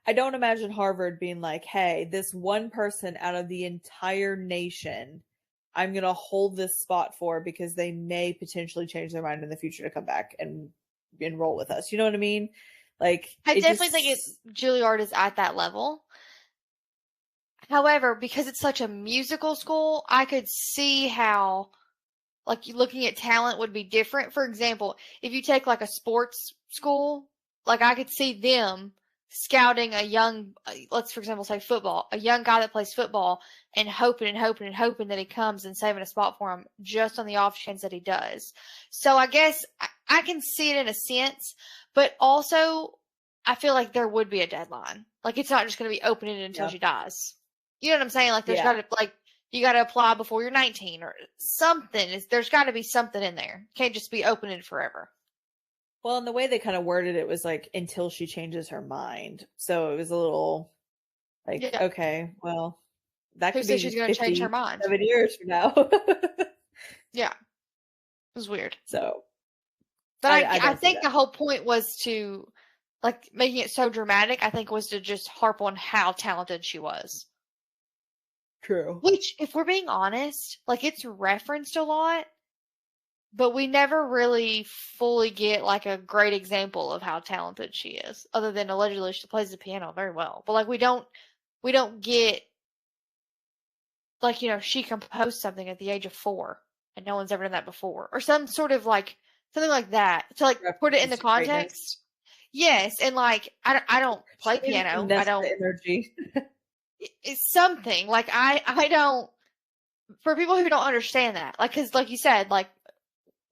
I don't imagine Harvard being like, "Hey, this one person out of the entire nation, I'm gonna hold this spot for because they may potentially change their mind in the future to come back and enroll with us." You know what I mean? Like I it definitely think just, Juilliard is at that level. However, because it's such a musical school, I could see how like looking at talent would be different. For example, if you take like a sports school, like I could see them scouting a young, let's for example say football, a young guy that plays football and hoping and hoping and hoping that he comes and saving a spot for him just on the off chance that he does. So I guess I can see it in a sense, but also I feel like there would be a deadline. Like it's not just going to be open ended until yeah, she dies. You know what I'm saying? Like there's got yeah. to like you got to apply before you're 19 or something. There's got to be something in there. Can't just be open ended forever. Well, and the way they kind of worded it was like until she changes her mind. So it was a little like, Yeah. okay, well, that Who could says be she's going to change her mind? 57 years from now. Yeah. It was weird. So But I I don't see think that. the whole point was to, like, making it so dramatic, I think was to just harp on how talented she was. True. Which, if we're being honest, like, it's referenced a lot, but we never really fully get, like, a great example of how talented she is, other than allegedly she plays the piano very well. But, like, we don't get, like, she composed something at the age of 4, and no one's ever done that before. Or some sort of, like, something like that. To, like, put it in References the to greatness. context. Yes, and, like, I don't She play needed some piano. I Nesta don't energy. it's something. Like, I don't for people who don't understand that, like, because like you said, like,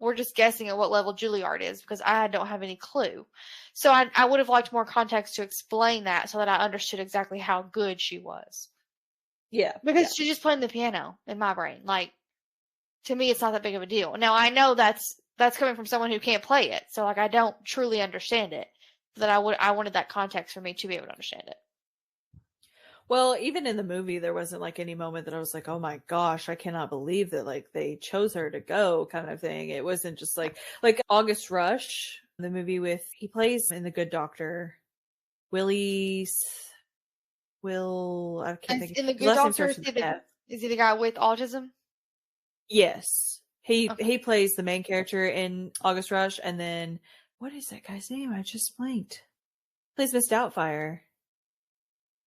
we're just guessing at what level Juilliard is because I don't have any clue. So I would have liked more context to explain that so that I understood exactly how good she was. Yeah, yeah. Because she's just playing the piano in my brain. Like, to me, it's not that big of a deal. Now, I know that's coming from someone who can't play it, so, like, I don't truly understand it. That I wanted that context for me to be able to understand it. Well, even in the movie, there wasn't like any moment that I was like, "Oh my gosh, I cannot believe that like they chose her to go," kind of thing. It wasn't just like August Rush, the movie with he plays in The Good Doctor, Willie Will. I can't And think. in The His Good last name Doctor, starts with F. is he the guy with autism? Yes, he Okay. he plays the main character in August Rush, and then what is that guy's name? I just blanked. Plays Miss Doubtfire.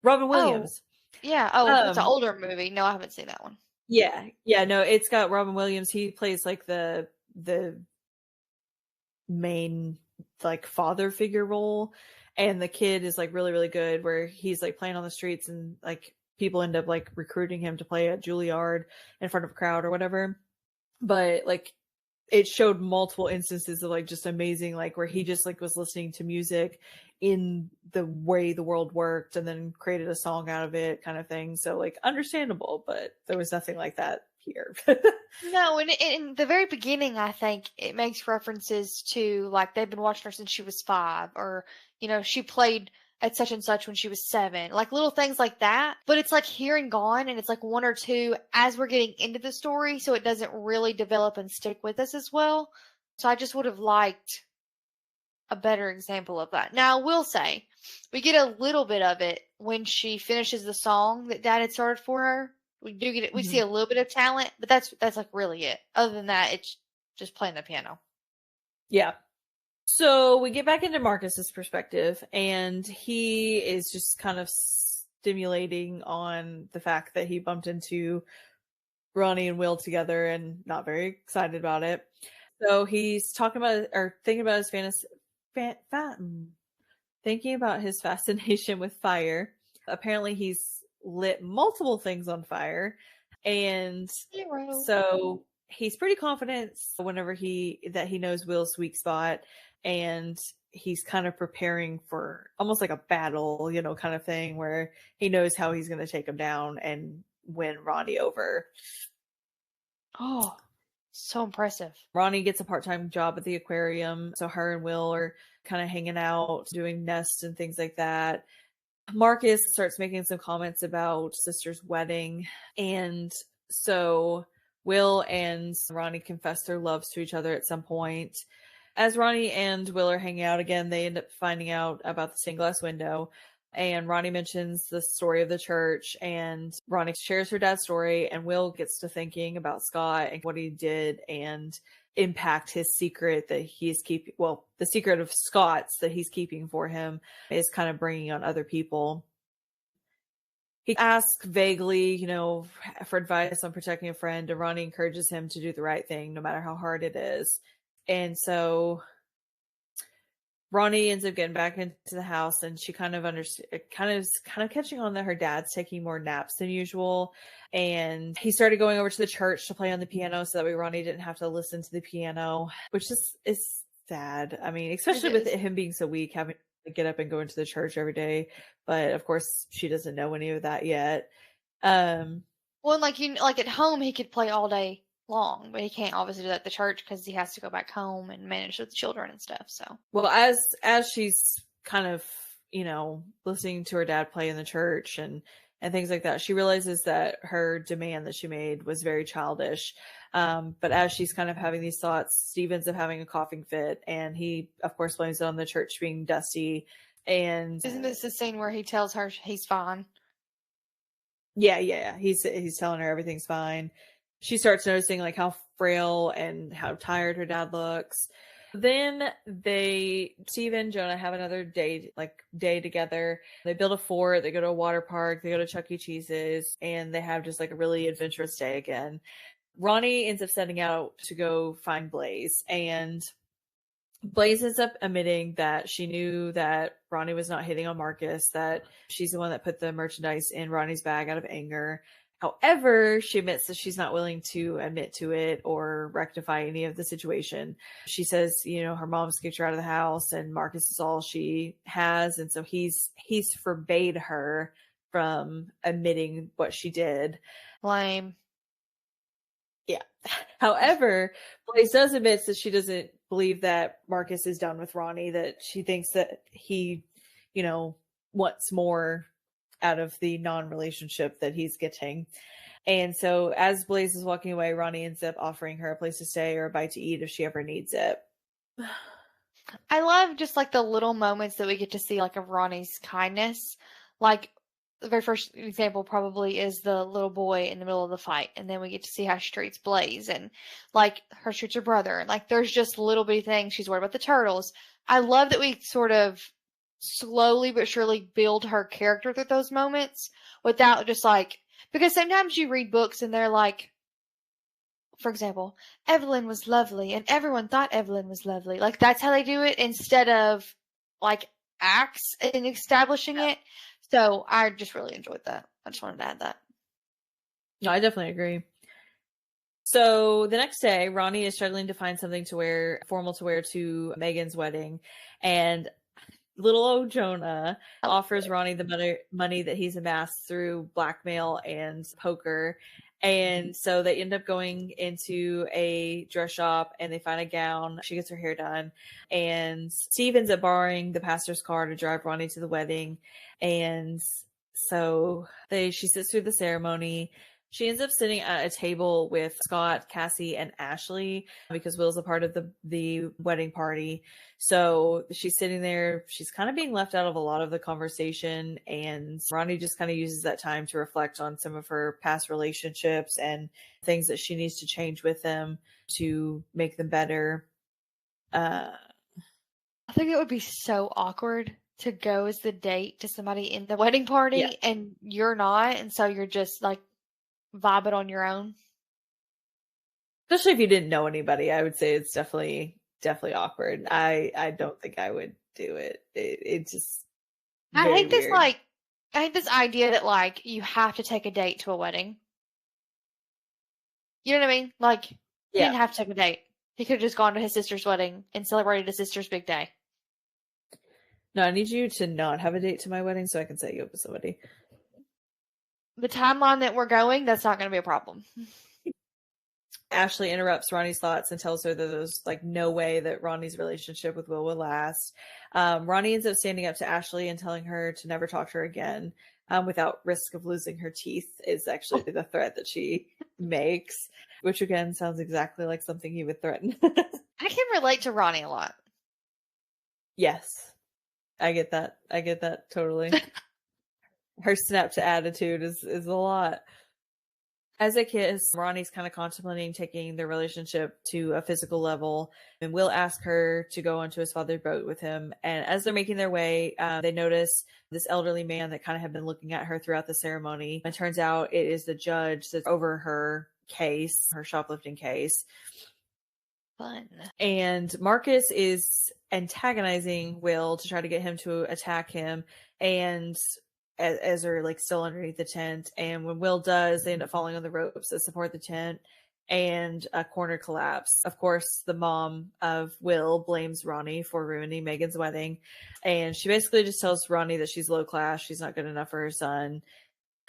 Robin Oh, Williams. yeah. Oh, it's an Um, older movie. No, I haven't seen that one. yeah, yeah, no, it's got Robin Williams. He plays like the main like father figure role, and the kid is like really really good, where he's like playing on the streets and like people end up like recruiting him to play at Juilliard in front of a crowd or whatever. But like it showed multiple instances of like just amazing, like where he just like was listening to music in the way the world worked and then created a song out of it, kind of thing. So like understandable, but there was nothing like that here. No, and in the very beginning, I think it makes references to like they've been watching her since she was 5, or she played at such and such when she was 7, like little things like that. But it's like here and gone, and it's like one or two as we're getting into the story, so it doesn't really develop and stick with us as well. So I just would have liked a better example of that. Now, I will say, we get a little bit of it when she finishes the song that Dad had started for her. We do get it. We see a little bit of talent, but that's like really it. Other than that, it's just playing the piano. Yeah. So we get back into Marcus's perspective, and he is just kind of stimulating on the fact that he bumped into Ronnie and Will together and not very excited about it. So he's talking about or thinking about his thinking about his fascination with fire. Apparently he's lit multiple things on fire, and so he's pretty confident whenever he knows Will's weak spot, and he's kind of preparing for almost like a battle, kind of thing, where he knows how he's going to take him down and win Ronnie over. Oh, so impressive. Ronnie gets a part-time job at the aquarium, so her and Will are kind of hanging out, doing nests and things like that. Marcus starts making some comments about sister's wedding, and so Will and Ronnie confess their loves to each other at some point. As Ronnie and Will are hanging out again, they end up finding out about the stained glass window, and Ronnie mentions the story of the church, and Ronnie shares her dad's story, and Will gets to thinking about Scott and what he did and impact his secret that he's keeping. Well, the secret of Scott's that he's keeping for him is kind of bringing on other people. He asks vaguely, for advice on protecting a friend, and Ronnie encourages him to do the right thing no matter how hard it is. And so Ronnie ends up getting back into the house, and she kind of catching on that her dad's taking more naps than usual. And he started going over to the church to play on the piano, so that way Ronnie didn't have to listen to the piano, which is sad. I mean, especially with him being so weak, having to get up and go into the church every day. But of course, she doesn't know any of that yet. Well, like at home, he could play all day long, but he can't obviously do that at the church because he has to go back home and manage with the children and stuff. So, well, as she's kind of listening to her dad play in the church and things like that, she realizes that her demand that she made was very childish. But as she's kind of having these thoughts, Steve ends up having a coughing fit, and he of course blames it on the church being dusty. And isn't this the scene where he tells her he's fine? Yeah. He's telling her everything's fine. She starts noticing like how frail and how tired her dad looks. Then Steve and Jonah have another day together. They build a fort, they go to a water park, they go to Chuck E. Cheese's, and they have just like a really adventurous day again. Ronnie ends up setting out to go find Blaze, and Blaze ends up admitting that she knew that Ronnie was not hitting on Marcus, that she's the one that put the merchandise in Ronnie's bag out of anger. However, she admits that she's not willing to admit to it or rectify any of the situation. She says, her mom's kicked her out of the house and Marcus is all she has. And so he's forbade her from admitting what she did. Lame. Yeah. However, Blaze does admit that she doesn't believe that Marcus is done with Ronnie, that she thinks that he, wants more out of the non-relationship that he's getting. And so as Blaze is walking away, Ronnie ends up offering her a place to stay or a bite to eat if she ever needs it. I love just like the little moments that we get to see like of Ronnie's kindness. Like the very first example probably is the little boy in the middle of the fight, and then we get to see how she treats Blaze and like her treats her brother. And like there's just little bitty things. She's worried about the turtles. I love that we sort of slowly but surely build her character through those moments without just like, because sometimes you read books and they're like for example, Evelyn was lovely and everyone thought Evelyn was lovely. Like, that's how they do it instead of, like, acts and establishing it. So I just really enjoyed that. I just wanted to add that. No, I definitely agree. So the next day, Ronnie is struggling to find something to wear, formal to wear to Megan's wedding. And little old Jonah offers Ronnie the money that he's amassed through blackmail and poker. And so they end up going into a dress shop and they find a gown. She gets her hair done. And Steve ends up borrowing the pastor's car to drive Ronnie to the wedding. And so she sits through the ceremony. She ends up sitting at a table with Scott, Cassie, and Ashley because Will's a part of the wedding party. So she's sitting there. She's kind of being left out of a lot of the conversation. And Ronnie just kind of uses that time to reflect on some of her past relationships and things that she needs to change with them to make them better. I think it would be so awkward to go as the date to somebody in the wedding party and you're not. And so you're just like, vibing on your own. Especially if you didn't know anybody, I would say it's definitely awkward. I don't think I would do it. It's just I hate this weird. I hate this idea that like you have to take a date to a wedding. You know what I mean? Like he didn't have to take a date. He could have just gone to his sister's wedding and celebrated his sister's big day. No, I need you to not have a date to my wedding so I can set you up with somebody. The timeline that we're going, that's not going to be a problem. Ashley interrupts Ronnie's thoughts and tells her that there's like no way that Ronnie's relationship with Will last. Ronnie ends up standing up to Ashley and telling her to never talk to her again without risk of losing her teeth is actually the threat that she makes, which again sounds exactly like something he would threaten. I can relate to Ronnie a lot. Yes, I get that. I get that totally. Her snap to attitude is a lot. As a kiss, Ronnie's kind of contemplating taking their relationship to a physical level, and Will ask her to go onto his father's boat with him. And as they're making their way, they notice this elderly man that kind of had been looking at her throughout the ceremony. It turns out it is the judge that's over her case, her shoplifting case. Fun. And Marcus is antagonizing Will to try to get him to attack him. And as they're like still underneath the tent, and when Will does, they end up falling on the ropes that support the tent, and a corner collapse. Of course, the mom of Will blames Ronnie for ruining Megan's wedding, and she basically just tells Ronnie that she's low class, she's not good enough for her son.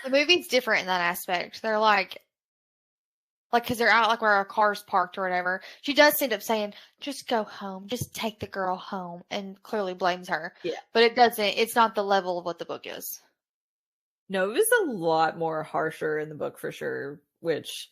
The movie's different in that aspect. They're like, because they're out like where our car's parked or whatever. She does end up saying, just go home, just take the girl home, and clearly blames her. Yeah. But it's not the level of what the book is. No, it was a lot more harsher in the book for sure, which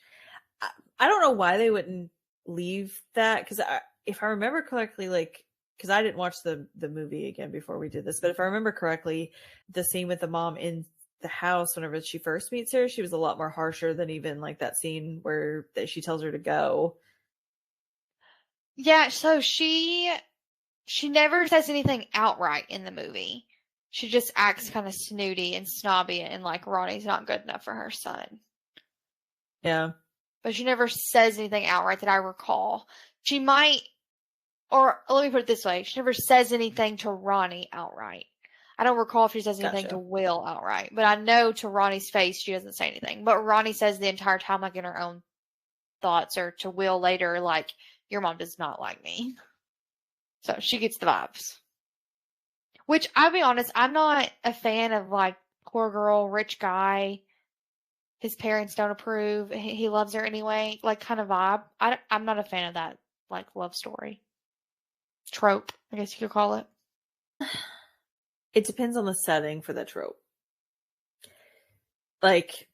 I don't know why they wouldn't leave that, because if I remember correctly, like, because I didn't watch the movie again before we did this, but if I remember correctly, the scene with the mom in the house whenever she first meets her, she was a lot more harsher than even like that scene where she tells her to go. Yeah, so she never says anything outright in the movie. She just acts kind of snooty and snobby and like Ronnie's not good enough for her son. Yeah. But she never says anything outright that I recall. She might, or let me put it this way, she never says anything to Ronnie outright. I don't recall if she says anything to Will outright, but I know to Ronnie's face she doesn't say anything. But Ronnie says the entire time, like in her own thoughts, or to Will later, like, your mom does not like me. So she gets the vibes. Which, I'll be honest, I'm not a fan of, like, poor girl, rich guy, his parents don't approve, he loves her anyway, like, kind of vibe. I'm not a fan of that, like, love story. Trope, I guess you could call it. It depends on the setting for the trope. Like,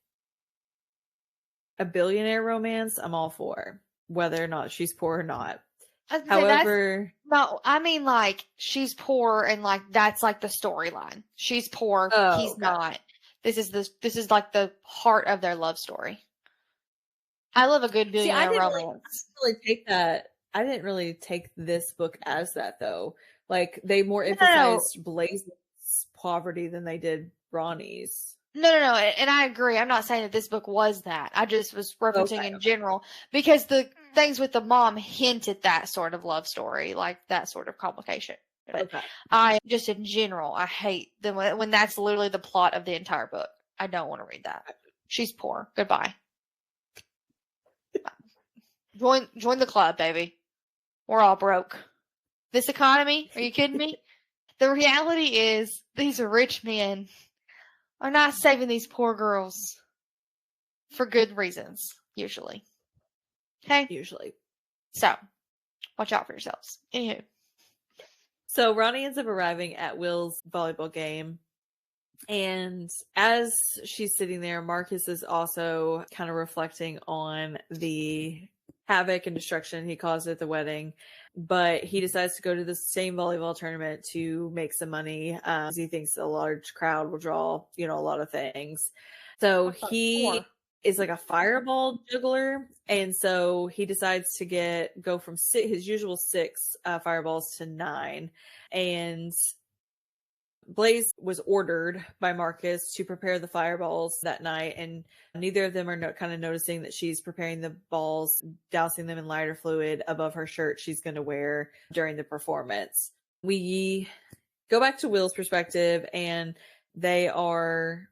a billionaire romance, I'm all for, whether or not she's poor or not. However, no, I mean, like, she's poor and, like, that's, like, the storyline. She's poor, he's not. This is like the heart of their love story. I love a good billionaire romance. I didn't really take this book as that, though. Like, they more emphasized Blaze's poverty than they did Ronnie's. No, and I agree. I'm not saying that this book was that. I just was referencing Okay. in general because the things with the mom hint at that sort of love story, like that sort of complication. But Okay. I just in general, I hate when that's literally the plot of the entire book. I don't want to read that. She's poor. Goodbye. Join the club, baby. We're all broke. This economy? Are you kidding me? The reality is these rich men are not saving these poor girls for good reasons, usually. Okay? Usually. So, watch out for yourselves. Anywho. So Ronnie ends up arriving at Will's volleyball game. And as she's sitting there, Marcus is also kind of reflecting on the havoc and destruction he caused at the wedding. But he decides to go to the same volleyball tournament to make some money. He thinks a large crowd will draw, a lot of things. So he is like a fireball juggler, and so he decides to go from his usual 6 fireballs to 9. And Blaze was ordered by Marcus to prepare the fireballs that night, and neither of them are kind of noticing that she's preparing the balls, dousing them in lighter fluid above her shirt she's going to wear during the performance. We go back to Will's perspective, and they are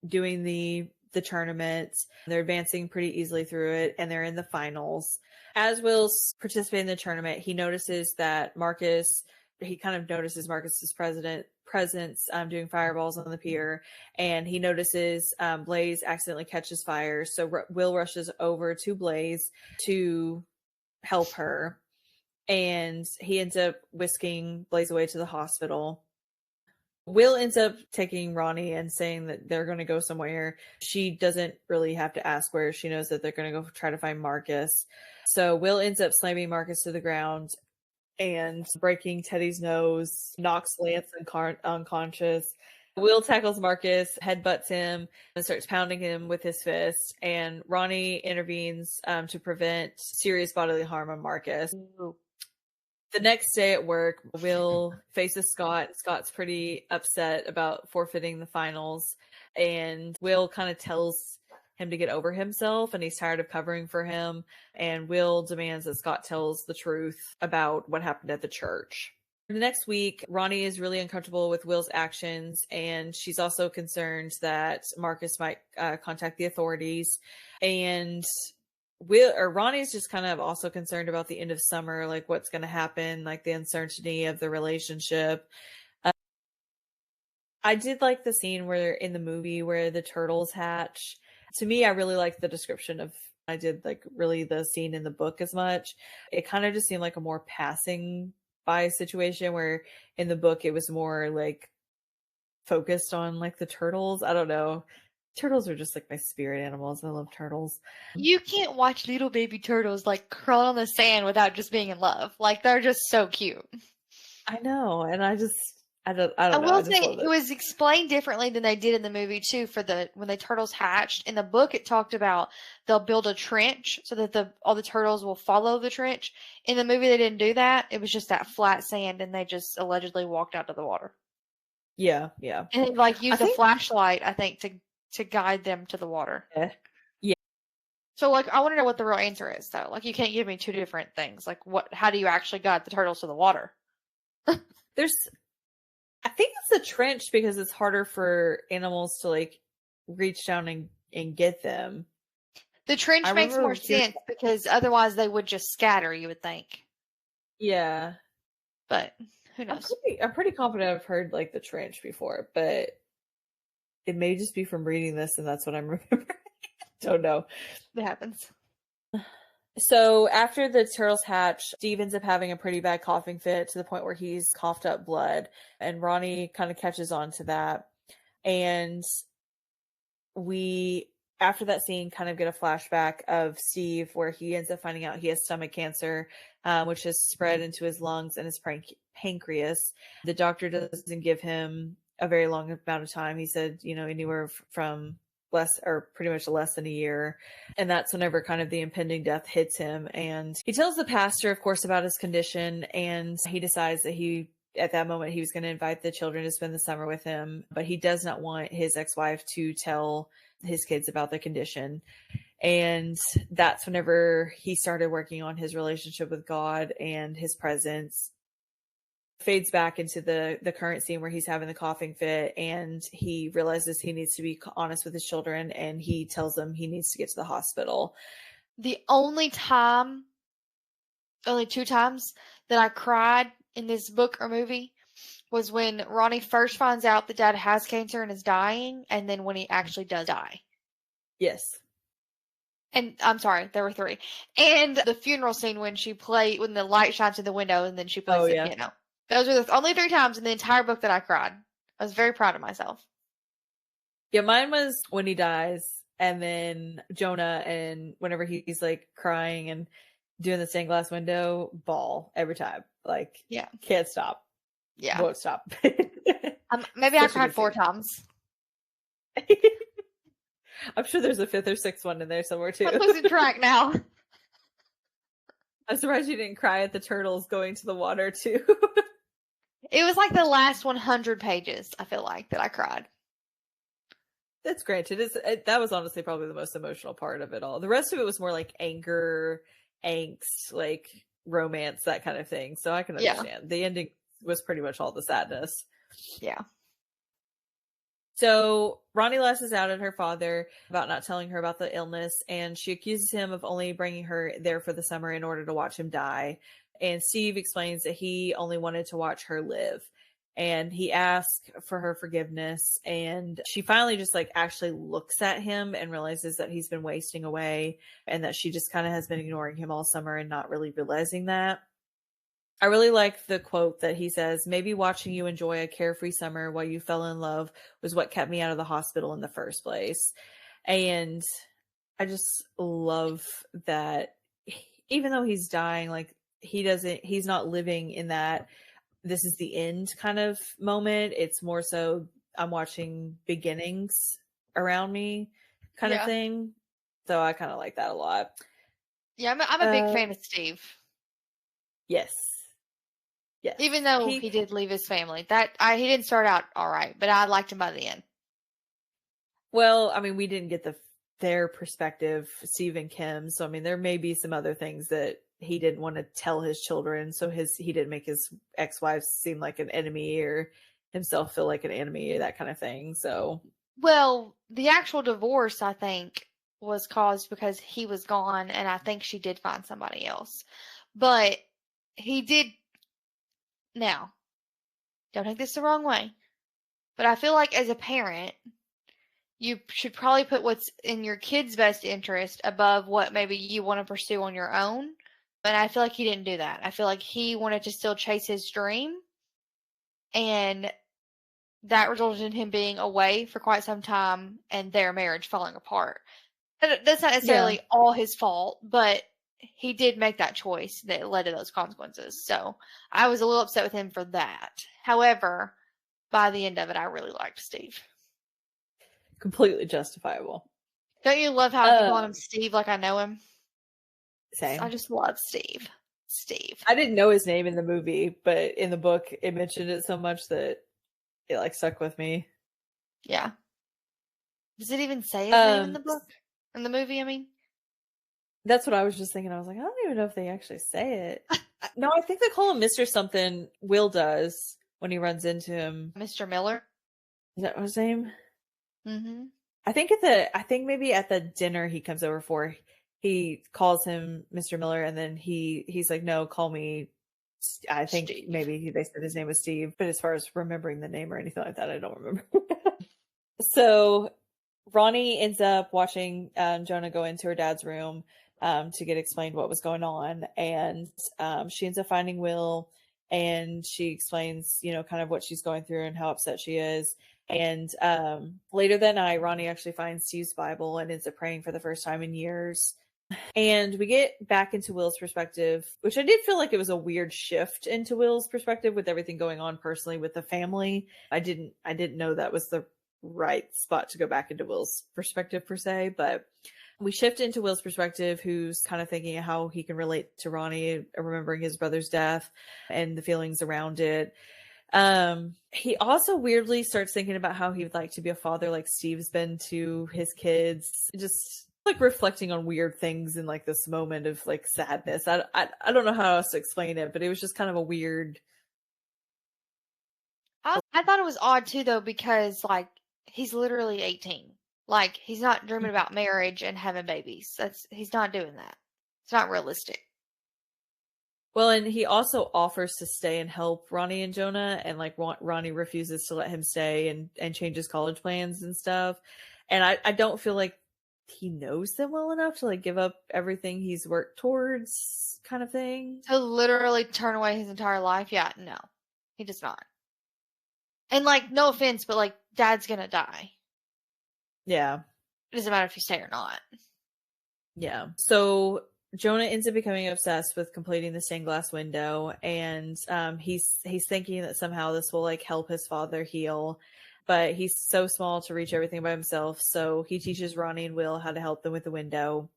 doing the tournament. They're advancing pretty easily through it, and they're in the finals. As Will's participating in the tournament, he notices that he kind of notices Marcus's presence doing fireballs on the pier, and he notices Blaze accidentally catches fire. So Will rushes over to Blaze to help her, and he ends up whisking Blaze away to the hospital. Will ends up taking Ronnie and saying that they're going to go somewhere. She doesn't really have to ask where. She knows that they're going to go try to find Marcus. So Will ends up slamming Marcus to the ground and breaking Teddy's nose, knocks Lance unconscious. Will tackles Marcus, headbutts him, and starts pounding him with his fist. And Ronnie intervenes to prevent serious bodily harm on Marcus. Ooh. The next day at work, Will faces Scott. Scott's pretty upset about forfeiting the finals, and Will kind of tells him to get over himself, and he's tired of covering for him. And Will demands that Scott tells the truth about what happened at the church. The next week, Ronnie is really uncomfortable with Will's actions, and she's also concerned that Marcus might contact the authorities. And Ronnie's just kind of also concerned about the end of summer, like what's going to happen, like the uncertainty of the relationship. I did like the scene where in the movie where the turtles hatch. To me, I really liked the description of. I did like really the scene in the book as much. It kind of just seemed like a more passing by situation, where in the book it was more like focused on like the turtles. I don't know. Turtles are just like my spirit animals. I love turtles. You can't watch little baby turtles like crawl on the sand without just being in love. Like they're just so cute. I know, and I don't I know. will I just say love it it. was explained differently than they did in the movie too. When the turtles hatched in the book, it talked about they'll build a trench so that all the turtles will follow the trench. In the movie, they didn't do that. It was just that flat sand, and they just allegedly walked out to the water. Yeah. And they like I used a think. flashlight, I think, to guide them to the water. Yeah. So like I want to know what the real answer is though. Like you can't give me two different things. Like how do you actually guide the turtles to the water? I think it's a trench because it's harder for animals to like reach down and get them. The trench I makes more remember hearing. sense because otherwise they would just scatter, you would think. Yeah. But who knows? I'm pretty confident I've heard like the trench before, but it may just be from reading this and that's what I'm remembering. Don't know. It happens. So after the turtles hatch, Steve ends up having a pretty bad coughing fit to the point where he's coughed up blood, and Ronnie kind of catches on to that. And we, after that scene, kind of get a flashback of Steve where he ends up finding out he has stomach cancer, which has spread into his lungs and his pancreas. The doctor doesn't give him a very long amount of time. He said, anywhere from less or pretty much less than a year. And that's whenever kind of the impending death hits him. And he tells the pastor, of course, about his condition, and he decides that he at that moment he was going to invite the children to spend the summer with him, but he does not want his ex-wife to tell his kids about the condition. And that's whenever he started working on his relationship with God and his presence. Fades back into the current scene where he's having the coughing fit, and he realizes he needs to be honest with his children, and he tells them he needs to get to the hospital. The only two times that I cried in this book or movie was when Ronnie first finds out that dad has cancer and is dying, and then when he actually does die. Yes. And I'm sorry, there were 3. And the funeral scene when when the light shines in the window and then she plays the piano. Those are the only 3 times in the entire book that I cried. I was very proud of myself. Yeah, mine was when he dies, and then Jonah, and whenever he's like crying and doing the stained glass window, bawl every time. Like, yeah, can't stop. Yeah, won't stop. Maybe I cried 4 times. I'm sure there's a 5th or 6th one in there somewhere too. I'm losing track now. I'm surprised you didn't cry at the turtles going to the water too. It was like the last 100 pages, I feel like, that I cried. That's granted. That was honestly probably the most emotional part of it all. The rest of it was more like anger, angst, like romance, that kind of thing. So I can understand. Yeah. The ending was pretty much all the sadness. Yeah. So Ronnie lashes out at her father about not telling her about the illness, and she accuses him of only bringing her there for the summer in order to watch him die. And Steve explains that he only wanted to watch her live. And he asks for her forgiveness, and she finally just like actually looks at him and realizes that he's been wasting away, and that she just kind of has been ignoring him all summer and not really realizing that. I really like the quote that he says, "Maybe watching you enjoy a carefree summer while you fell in love was what kept me out of the hospital in the first place." And I just love that even though he's dying, like he's not living in that this is the end kind of moment. It's more so I'm watching beginnings around me kind of thing. So I kind of like that a lot. Yeah, I'm a big fan of Steve. Yes. Yes. Even though he did leave his family. He didn't start out all right, but I liked him by the end. Well, I mean, we didn't get their perspective, Steve and Kim. So I mean, there may be some other things that he didn't want to tell his children, so he didn't make his ex-wife seem like an enemy or himself feel like an enemy or that kind of thing. So, well, the actual divorce, I think, was caused because he was gone, and I think she did find somebody else. But he did. Now, don't take this the wrong way, but I feel like as a parent, you should probably put what's in your kid's best interest above what maybe you want to pursue on your own. And I feel like he didn't do that. I feel like he wanted to still chase his dream, and that resulted in him being away for quite some time and their marriage falling apart. That's not necessarily all his fault, but he did make that choice that led to those consequences. So I was a little upset with him for that. However, by the end of it, I really liked Steve. Completely justifiable. Don't you love how I keep calling him Steve like I know him? Same. I just love Steve. Steve. I didn't know his name in the movie, but in the book it mentioned it so much that it like stuck with me. Yeah. Does it even say his name in the book? In the movie, I mean? That's what I was just thinking. I was like, I don't even know if they actually say it. No, I think they call him Mr. something. Will does when he runs into him. Mr. Miller? Is that his name? Mm-hmm. I think maybe at the dinner he comes over for, he calls him Mr. Miller, and then he's like, no, call me. I think Steve. Maybe they said his name was Steve, but as far as remembering the name or anything like that, I don't remember. So Ronnie ends up watching Jonah go into her dad's room to get explained what was going on, and she ends up finding Will, and she explains, kind of what she's going through and how upset she is. And later that night, Ronnie actually finds Steve's Bible and ends up praying for the first time in years. And we get back into Will's perspective, which I did feel like it was a weird shift into Will's perspective with everything going on personally with the family. I didn't know that was the right spot to go back into Will's perspective per se, but we shift into Will's perspective, who's kind of thinking how he can relate to Ronnie, remembering his brother's death and the feelings around it. He also weirdly starts thinking about how he would like to be a father like Steve's been to his kids. Just like reflecting on weird things in like this moment of like sadness. I don't know how else to explain it, but it was just kind of a weird. I thought it was odd too, though, because like he's literally 18. Like he's not dreaming about marriage and having babies. He's not doing that. It's not realistic. Well, and he also offers to stay and help Ronnie and Jonah, and like Ronnie refuses to let him stay and change his college plans and stuff. And I don't feel like he knows them well enough to like give up everything he's worked towards, kind of thing. To literally turn away his entire life, yeah, no, he does not. And like, no offense, but like, Dad's gonna die. Yeah, It doesn't matter if you stay or not. yeah. So Jonah ends up becoming obsessed with completing the stained glass window, and he's thinking that somehow this will like help his father heal. But he's so small to reach everything by himself, so he teaches Ronnie and Will how to help them with the window.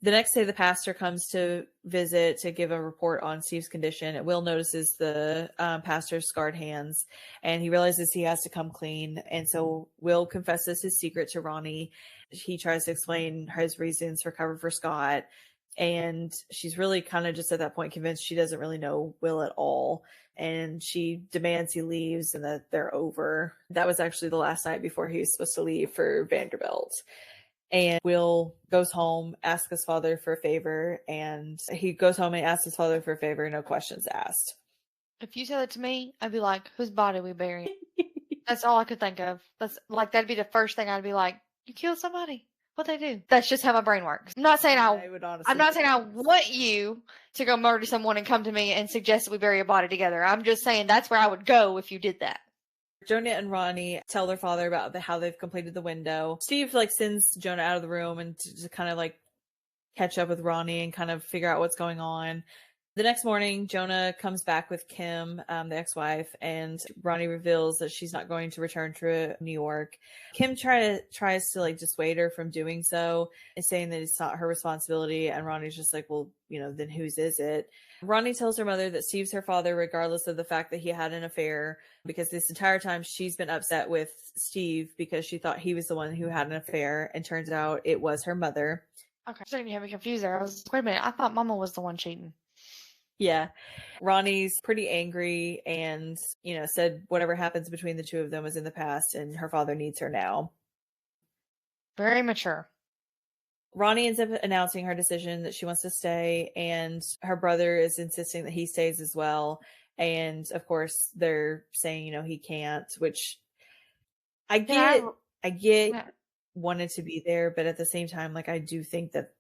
The next day, the pastor comes to visit to give a report on Steve's condition. And Will notices the pastor's scarred hands, and he realizes he has to come clean. And so Will confesses his secret to Ronnie. He tries to explain his reasons for cover for Scott, and she's really kind of just at that point convinced she doesn't really know Will at all. And she demands he leaves and that they're over. That was actually the last night before he was supposed to leave for Vanderbilt. And Will goes home, asks his father for a favor, and he goes home and asks his father for a favor, no questions asked. If you said that to me, I'd be like, whose body we burying? That's all I could think of. That's like, that'd be the first thing I'd be like, you killed somebody. What'd they do? That's just how my brain works. I'm not saying I'm not saying I want you to go murder someone and come to me and suggest that we bury a body together. I'm just saying that's where I would go if you did that. Jonah and Ronnie tell their father about how they've completed the window. Steve like sends Jonah out of the room and to kind of like catch up with Ronnie and kind of figure out what's going on. The next morning, Jonah comes back with Kim, the ex-wife, and Ronnie reveals that she's not going to return to New York. Kim tries to like dissuade her from doing so, and saying that it's not her responsibility. And Ronnie's just like, well, then whose is it? Ronnie tells her mother that Steve's her father, regardless of the fact that he had an affair, because this entire time she's been upset with Steve because she thought he was the one who had an affair, and turns out it was her mother. Okay, so you have me confused there. I was wait a minute. I thought Mama was the one cheating. Yeah. Ronnie's pretty angry and, said whatever happens between the two of them was in the past and her father needs her now. Very mature. Ronnie ends up announcing her decision that she wants to stay, and her brother is insisting that he stays as well. And of course, they're saying, he can't, which I get. Wanted to be there, but at the same time, like I do think that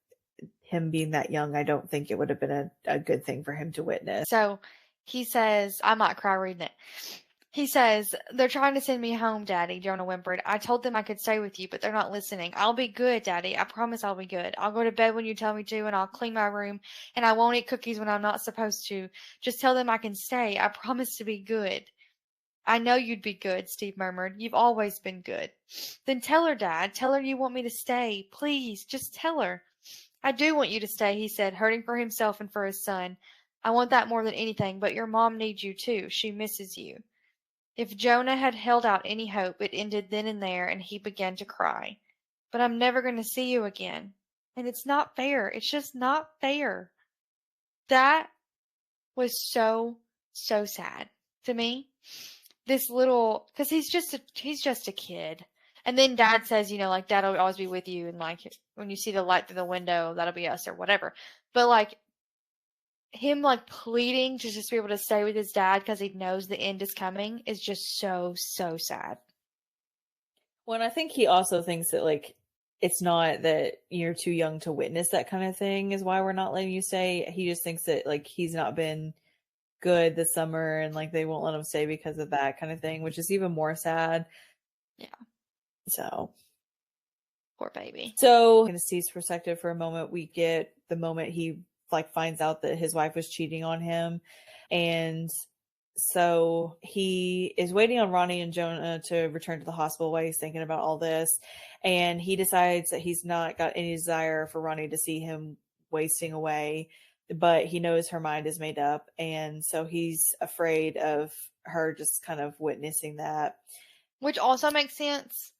him being that young, I don't think it would have been a good thing for him to witness. So he says, I might cry reading it. He says, they're trying to send me home, Daddy, Jonah whimpered. I told them I could stay with you, but they're not listening. I'll be good, Daddy. I promise I'll be good. I'll go to bed when you tell me to, and I'll clean my room, and I won't eat cookies when I'm not supposed to. Just tell them I can stay. I promise to be good. I know you'd be good, Steve murmured. You've always been good. Then tell her, Dad. Tell her you want me to stay. Please, just tell her. I do want you to stay, he said, hurting for himself and for his son. I want that more than anything, but your mom needs you too. She misses you. If Jonah had held out any hope, it ended then and there, and he began to cry. But I'm never going to see you again. And it's not fair. It's just not fair. That was so, so sad to me. This little, because he's just a kid. And then Dad says, like, Dad will always be with you, and like, when you see the light through the window, that'll be us or whatever. But like, him like pleading to just be able to stay with his dad because he knows the end is coming is just so, so sad. Well, and I think he also thinks that like it's not that you're too young to witness that kind of thing is why we're not letting you stay. He just thinks that like he's not been good this summer and like they won't let him stay because of that kind of thing, which is even more sad. Yeah. So poor baby. So in Steve's perspective for a moment, we get the moment he like finds out that his wife was cheating on him. And so he is waiting on Ronnie and Jonah to return to the hospital while he's thinking about all this. And he decides that he's not got any desire for Ronnie to see him wasting away. but he knows her mind is made up. And so he's afraid of her just kind of witnessing that. Which also makes sense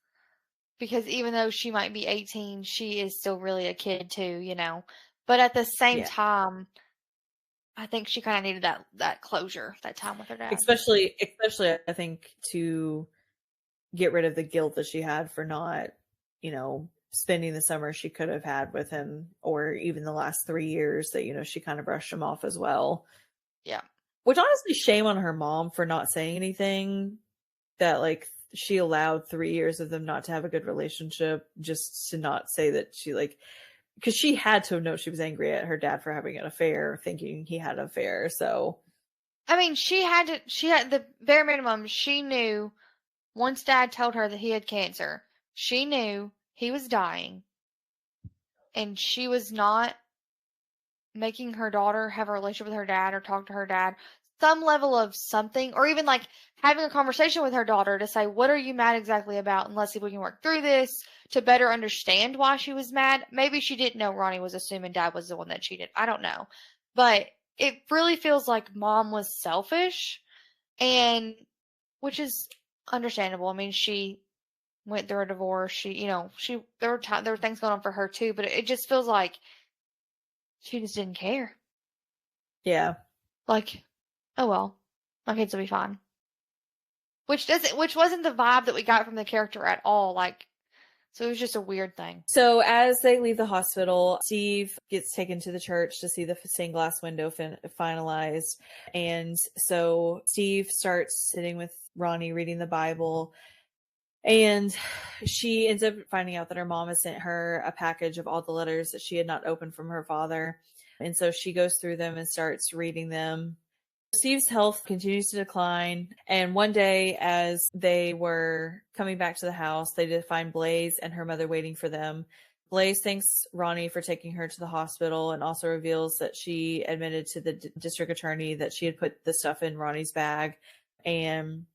because even though she might be 18, she is still really a kid too, you know. But at the same Yeah. time, I think she kind of needed that closure, that time with her dad. Especially I think to get rid of the guilt that she had for not, spending the summer she could have had with him, or even the last 3 years that, she kind of brushed him off as well. Yeah. Which honestly, shame on her mom for not saying anything, that like she allowed 3 years of them not to have a good relationship, just to not say that she because she had to have known she was angry at her dad for having an affair, thinking he had an affair. So I mean, she had the bare minimum. She knew once dad told her that he had cancer, she knew he was dying, and she was not making her daughter have a relationship with her dad or talk to her dad, some level of something, or even like having a conversation with her daughter to say, what are you mad exactly about? And let's see if we can work through this to better understand why she was mad. Maybe she didn't know Ronnie was assuming dad was the one that cheated. I don't know. But it really feels like mom was selfish, and which is understandable. I mean, she went through a divorce. There were things going on for her too, but it just feels like she just didn't care. yeah. Like, oh well, my kids will be fine. Which wasn't the vibe that we got from the character at all. Like, so it was just a weird thing. So as they leave the hospital, Steve gets taken to the church to see the stained glass window finalized. And so Steve starts sitting with Ronnie reading the Bible. And she ends up finding out that her mom has sent her a package of all the letters that she had not opened from her father. And so she goes through them and starts reading them. Steve's health continues to decline. And one day, as they were coming back to the house, they did find Blaze and her mother waiting for them. Blaze thanks Ronnie for taking her to the hospital and also reveals that she admitted to the district attorney that she had put the stuff in Ronnie's bag, and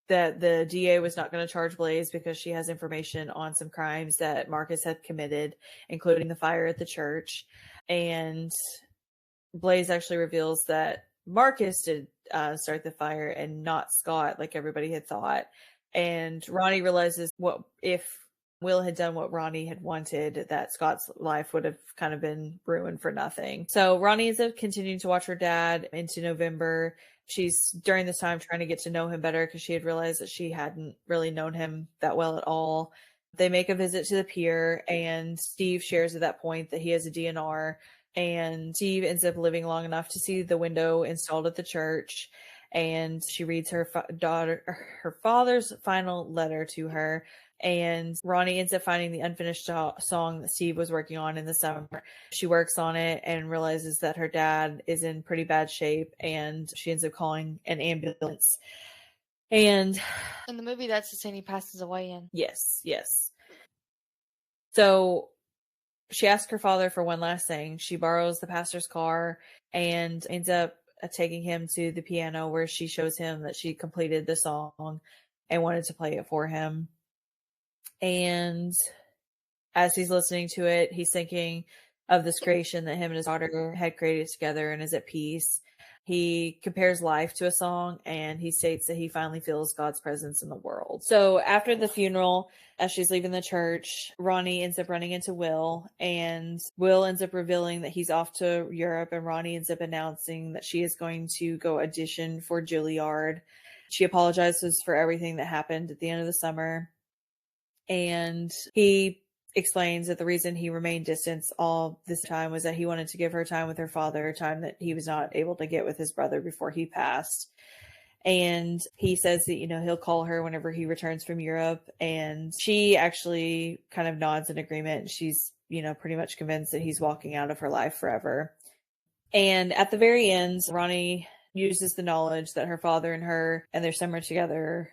that the DA was not going to charge Blaze because she has information on some crimes that Marcus had committed, including the fire at the church. And Blaze actually reveals that Marcus did start the fire and not Scott, like everybody had thought. And Ronnie realizes what if Will had done what Ronnie had wanted, that Scott's life would have kind of been ruined for nothing. So Ronnie ends up continuing to watch her dad into November. She's during this time trying to get to know him better because she had realized that she hadn't really known him that well at all. They make a visit to the pier, and Steve shares at that point that he has a DNR. And Steve ends up living long enough to see the window installed at the church. And she reads her father's final letter to her. And Ronnie ends up finding the unfinished song that Steve was working on in the summer. She works on it and realizes that her dad is in pretty bad shape, and she ends up calling an ambulance. And in the movie, that's the scene he passes away in. Yes. So she asks her father for one last thing. She borrows the pastor's car and ends up taking him to the piano, where she shows him that she completed the song and wanted to play it for him. And as he's listening to it, he's thinking of this creation that him and his daughter had created together and is at peace. He compares life to a song, and he states that he finally feels God's presence in the world. So after the funeral, as she's leaving the church, Ronnie ends up running into Will, and Will ends up revealing that he's off to Europe, and Ronnie ends up announcing that she is going to go audition for Juilliard. She apologizes for everything that happened at the end of the summer, and he explains that the reason he remained distant all this time was that he wanted to give her time with her father, time that he was not able to get with his brother before he passed. And he says that, he'll call her whenever he returns from Europe. And she actually kind of nods in agreement. She's, pretty much convinced that he's walking out of her life forever. And at the very end, Ronnie uses the knowledge that her father and her and their summer together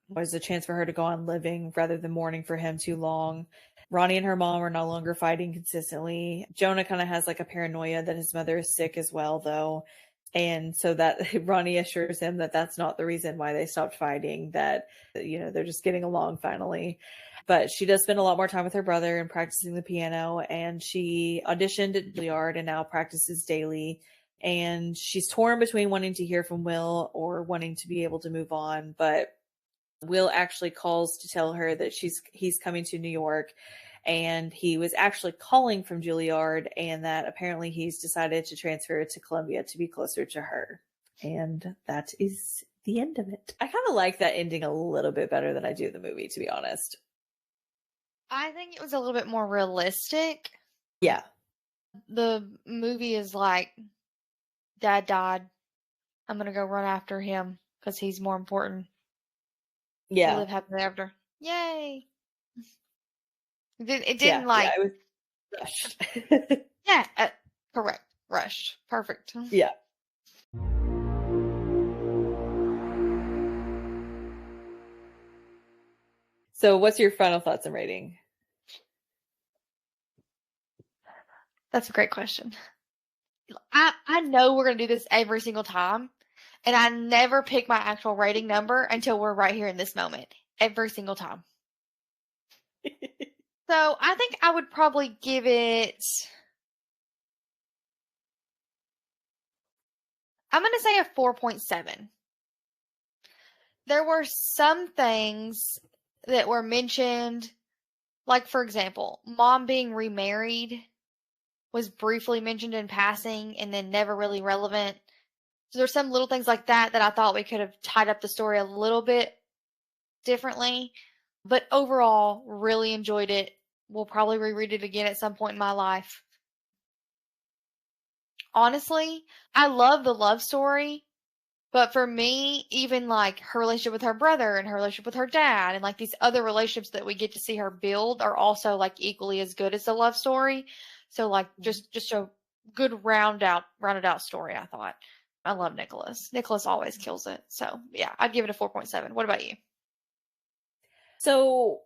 was a chance for her to go on living rather than mourning for him too long. Ronnie and her mom are no longer fighting consistently. Jonah kind of has like a paranoia that his mother is sick as well, though. And so that Ronnie assures him that that's not the reason why they stopped fighting, that, they're just getting along finally. But she does spend a lot more time with her brother and practicing the piano, and she auditioned at Juilliard and now practices daily. And she's torn between wanting to hear from Will or wanting to be able to move on. But Will actually calls to tell her that he's coming to New York, and he was actually calling from Juilliard, and that apparently he's decided to transfer to Columbia to be closer to her. And that is the end of it. I kind of like that ending a little bit better than I do the movie, to be honest. I think it was a little bit more realistic. Yeah. The movie is like, Dad died. I'm going to go run after him because he's more important. Yeah. Live happily after. Yay. It Yeah. didn't like. Yeah, it was rushed. Yeah. Correct. Rushed. Perfect. Yeah. So what's your final thoughts and rating? That's a great question. I know we're going to do this every single time, and I never pick my actual rating number until we're right here in this moment. Every single time. So I think I would probably give it. I'm going to say a 4.7. There were some things that were mentioned, like, for example, mom being remarried was briefly mentioned in passing and then never really relevant. So there's some little things like that that I thought we could have tied up the story a little bit differently. But overall, really enjoyed it. We'll probably reread it again at some point in my life. Honestly, I love the love story. But for me, even like her relationship with her brother and her relationship with her dad and like these other relationships that we get to see her build are also like equally as good as the love story. So like just a good rounded out story, I thought. I love Nicholas. Nicholas always kills it. So yeah, I'd give it a 4.7. What about you? So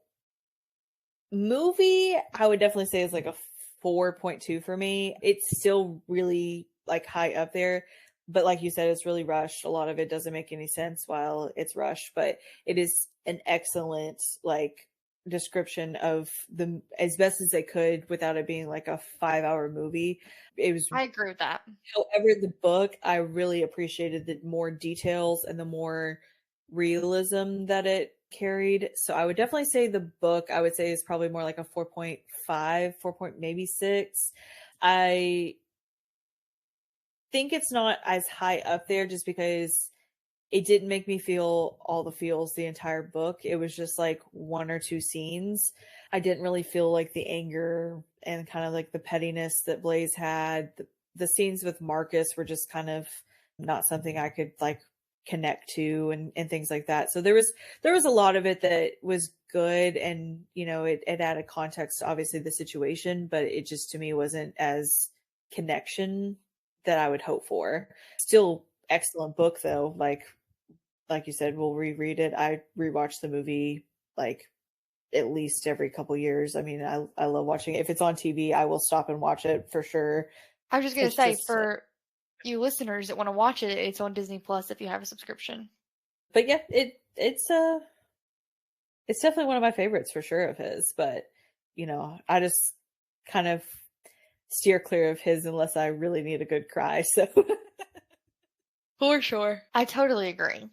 movie, I would definitely say is like a 4.2 for me. It's still really like high up there, but like you said, it's really rushed. A lot of it doesn't make any sense while it's rushed, but it is an excellent like description of the as best as they could without it being like a 5-hour movie. It was, I agree with that. however, the book, I really appreciated the more details and the more realism that it carried. So I would definitely say the book, I would say, is probably more like a 4.5, 4 point maybe 6. I think it's not as high up there just because it didn't make me feel all the feels the entire book. It was just like one or two scenes. I didn't really feel like the anger and kind of like the pettiness that Blaze had. The scenes with Marcus were just kind of not something I could like connect to and things like that. So there was a lot of it that was good, and it added context to obviously the situation, but it just to me wasn't as connection that I would hope for. Still excellent book though. Like you said, we'll reread it. I rewatch the movie like at least every couple years. I mean, I love watching it. If it's on TV, I will stop and watch it for sure. I was just gonna It's say just, for you listeners that want to watch it, it's on Disney Plus if you have a subscription. but yeah, it's definitely one of my favorites for sure of his. But I just kind of steer clear of his unless I really need a good cry. So For sure. I totally agree.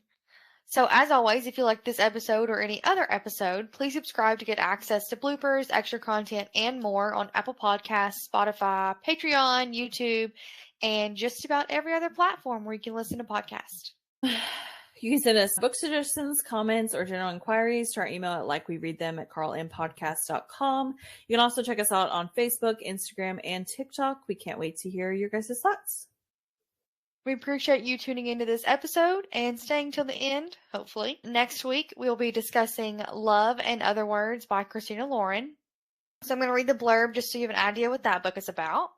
So, as always, if you like this episode or any other episode, please subscribe to get access to bloopers, extra content, and more on Apple Podcasts, Spotify, Patreon, YouTube, and just about every other platform where you can listen to podcasts. you can send us book suggestions, comments, or general inquiries to our email at likewereadthem@carlandpodcast.com. You can also check us out on Facebook, Instagram, and TikTok. We can't wait to hear your guys' thoughts. We appreciate you tuning into this episode and staying till the end, hopefully. Next week, we'll be discussing Love and Other Words by Christina Lauren. So I'm going to read the blurb just so you have an idea what that book is about.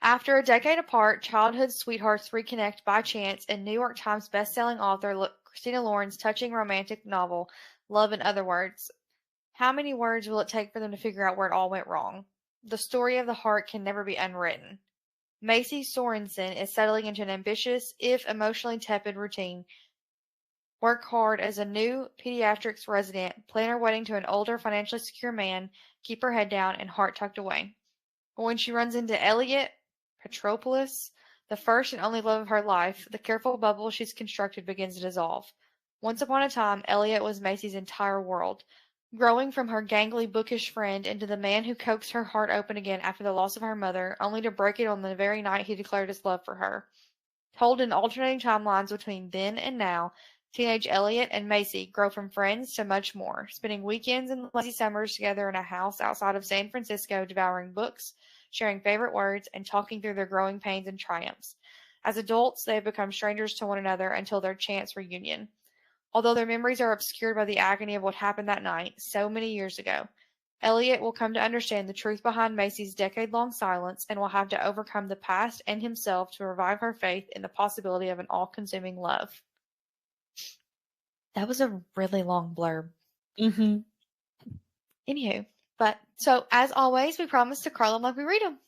After a decade apart, childhood sweethearts reconnect by chance in New York Times bestselling author Christina Lauren's touching romantic novel, Love and Other Words. How many words will it take for them to figure out where it all went wrong? The story of the heart can never be unwritten. Macy Sorensen is settling into an ambitious, if emotionally tepid, routine. work hard as a new pediatrics resident, plan her wedding to an older, financially secure man, keep her head down and heart tucked away. But when she runs into Elliot Petropoulos, the first and only love of her life, the careful bubble she's constructed begins to dissolve. Once upon a time, Elliot was Macy's entire world, growing from her gangly, bookish friend into the man who coaxed her heart open again after the loss of her mother, only to break it on the very night he declared his love for her. Told in alternating timelines between then and now, teenage Elliot and Macy grow from friends to much more, spending weekends and lazy summers together in a house outside of San Francisco, devouring books, sharing favorite words, and talking through their growing pains and triumphs. As adults, they have become strangers to one another until their chance reunion. Although their memories are obscured by the agony of what happened that night, so many years ago, Elliot will come to understand the truth behind Macy's decade-long silence and will have to overcome the past and himself to revive her faith in the possibility of an all-consuming love. That was a really long blurb. Mm-hmm. Anywho, but so as always, we promise to Carl and Love we read them.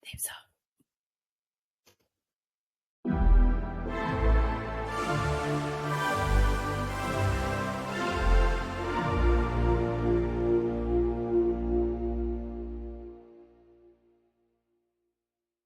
Theme song.